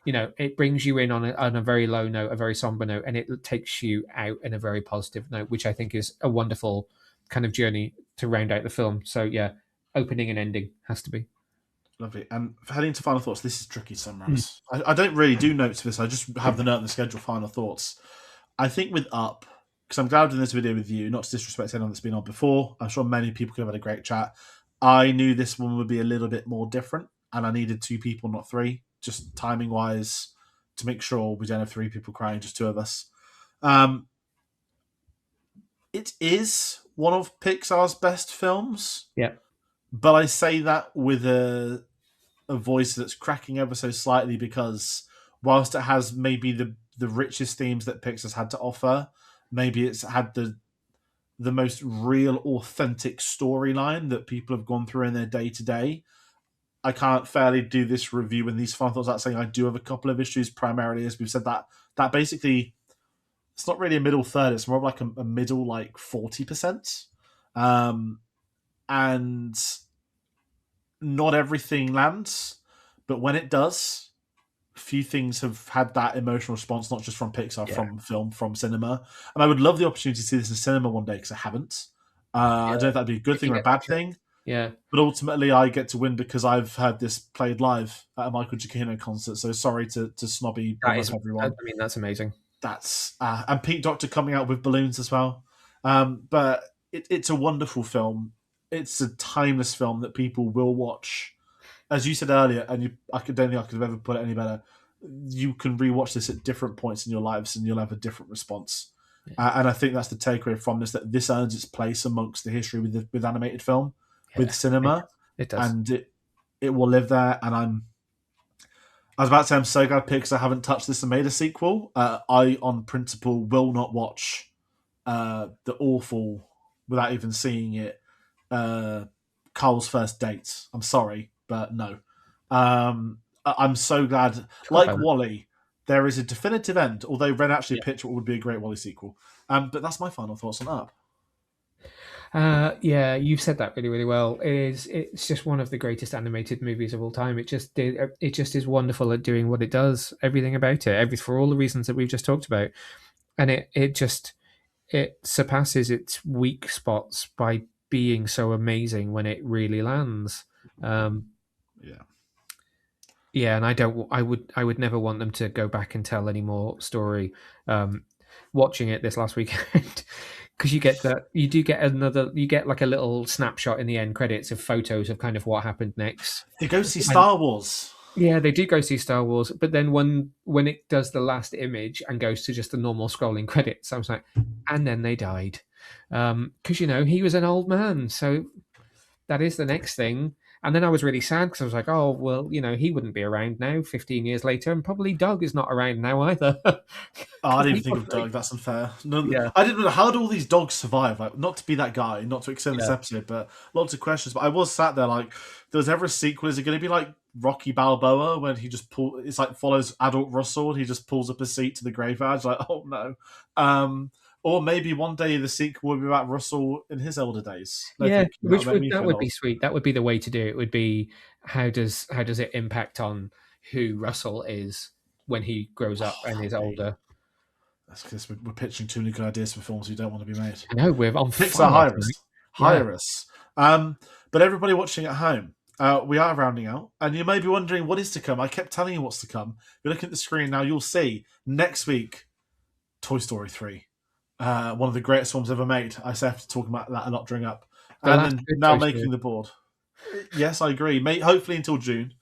it brings you in on a very low note, a very somber note, and it takes you out in a very positive note, which I think is a wonderful kind of journey to round out the film. So yeah, opening and ending has to be. Lovely. And for heading to final thoughts, this is tricky to summarise. I don't really do notes for this. I just have the note on the schedule, final thoughts. I think with Up, because I'm glad doing this video with you, not to disrespect anyone that's been on before. I'm sure many people could have had a great chat. I knew this one would be a little bit more different, and I needed 2 people, not 3, just timing wise, to make sure we don't have 3 people crying, just 2 of us. It is one of Pixar's best films. Yeah. But I say that with a voice that's cracking ever so slightly because whilst it has maybe the richest themes that Pixar's had to offer, maybe it's had the most real, authentic storyline that people have gone through in their day to day. I can't fairly do this review and these final thoughts without saying I do have a couple of issues. Primarily, as we've said, that basically it's not really a middle third; it's more of like a middle like 40%, and not everything lands, but when it does, few things have had that emotional response, not just from Pixar, from film, from cinema. And I would love the opportunity to see this in cinema one day because I haven't. I don't know if that'd be a good If you thing or a get that bad chance. thing, Yeah, but ultimately I get to win because I've heard this played live at a Michael Giacchino concert. So sorry to snobby that almost is. I everyone. mean, that's amazing. That's and Pete Docter coming out with balloons as well. But it's a wonderful film. It's a timeless film that people will watch. As you said earlier, and I don't think I could have ever put it any better. You can rewatch this at different points in your lives, and you'll have a different response. And I think that's the takeaway from this: that this earns its place amongst the history with animated film, Yeah, with cinema, it does. and it will live there. And I was about to say I'm so glad Pixar haven't touched this and made a sequel. I, on principle, will not watch the awful without even seeing it. Carl's First Date. I'm sorry, but no. I'm so glad. Like Wall-E, there is a definitive end, although Ren actually pitched what would be a great Wall-E sequel. But that's my final thoughts on Up. Yeah, you've said that really, really well. It's just one of the greatest animated movies of all time. It just is wonderful at doing what it does. Everything about it, for all the reasons that we've just talked about, and it surpasses its weak spots by being so amazing when it really lands. Yeah, and I would never want them to go back and tell any more story. Watching it this last weekend, because you get like a little snapshot in the end credits of photos of kind of what happened next. They go see Star Wars. Yeah, they do go see Star Wars, but then when it does the last image and goes to just the normal scrolling credits, I was like, and then they died, because he was an old man, so that is the next thing. And then I was really sad because I was like, oh, well, he wouldn't be around now 15 years later. And probably Doug is not around now either. Oh, I didn't even think of Doug. That's unfair. No, Yeah. I didn't know how do all these dogs survive. Like, not to be that guy, not to extend this episode, but lots of questions. But I was sat there like, if there was ever a sequel, is it going to be like Rocky Balboa when he just it's like follows adult Russell and he just pulls up a seat to the graveyard? Like, oh no. Or maybe one day the sequel will be about Russell in his older days. That would be sweet. That would be the way to do it. Would be how does it impact on who Russell is when he grows up and is older? That's because we're pitching too many good ideas for films we don't want to be made. I know we're on Pixar hire us. But everybody watching at home, we are rounding out, and you may be wondering what is to come. I kept telling you what's to come. If you're looking at the screen now, you'll see next week, Toy Story 3. One of the greatest films ever made. I say I have to talk about that a lot during Up. And then now making the board. Yes, I agree. Hopefully until June.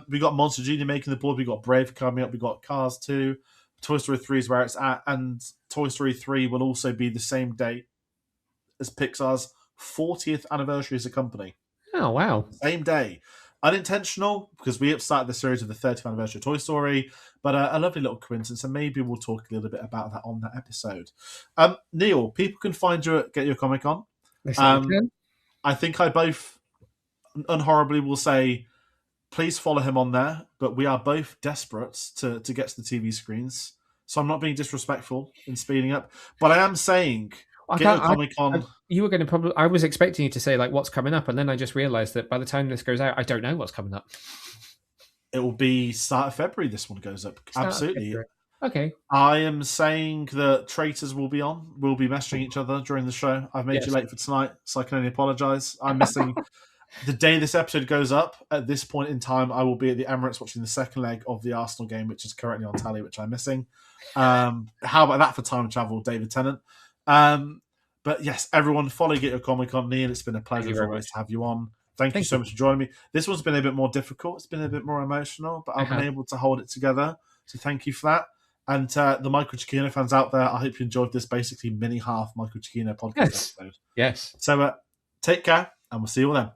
We got Monster Junior making the board. We got Brave coming up. We got Cars 2. Toy Story 3 is where it's at. And Toy Story 3 will also be the same date as Pixar's 40th anniversary as a company. Oh, wow. Same day. Unintentional, because we have started the series of the 30th anniversary of Toy Story, but a lovely little coincidence, and maybe we'll talk a little bit about that on that episode. Neil, people can find you at Get Your Comic On. I think I both unhorribly will say, please follow him on there, but we are both desperate to get to the TV screens, so I'm not being disrespectful in speeding up, but I am saying... You were going to probably... I was expecting you to say, like, what's coming up, and then I just realised that by the time this goes out, I don't know what's coming up. It will be start of February this one goes up. Absolutely. Okay. I am saying that traitors will be on. We'll be messaging each other during the show. I've made you late for tonight, so I can only apologise. I'm missing... The day this episode goes up, at this point in time, I will be at the Emirates watching the second leg of the Arsenal game, which is currently on tally, which I'm missing. How about that for time travel, David Tennant? But yes, everyone, follow Get Your Comic On. Neil, it's been a pleasure as always to have you on. Thank you so much for joining me. This one's been a bit more difficult. It's been a bit more emotional, but I've been able to hold it together. So thank you for that. And the Michael Giacchino fans out there, I hope you enjoyed this basically mini half Michael Giacchino podcast episode. Yes. So take care, and we'll see you all then.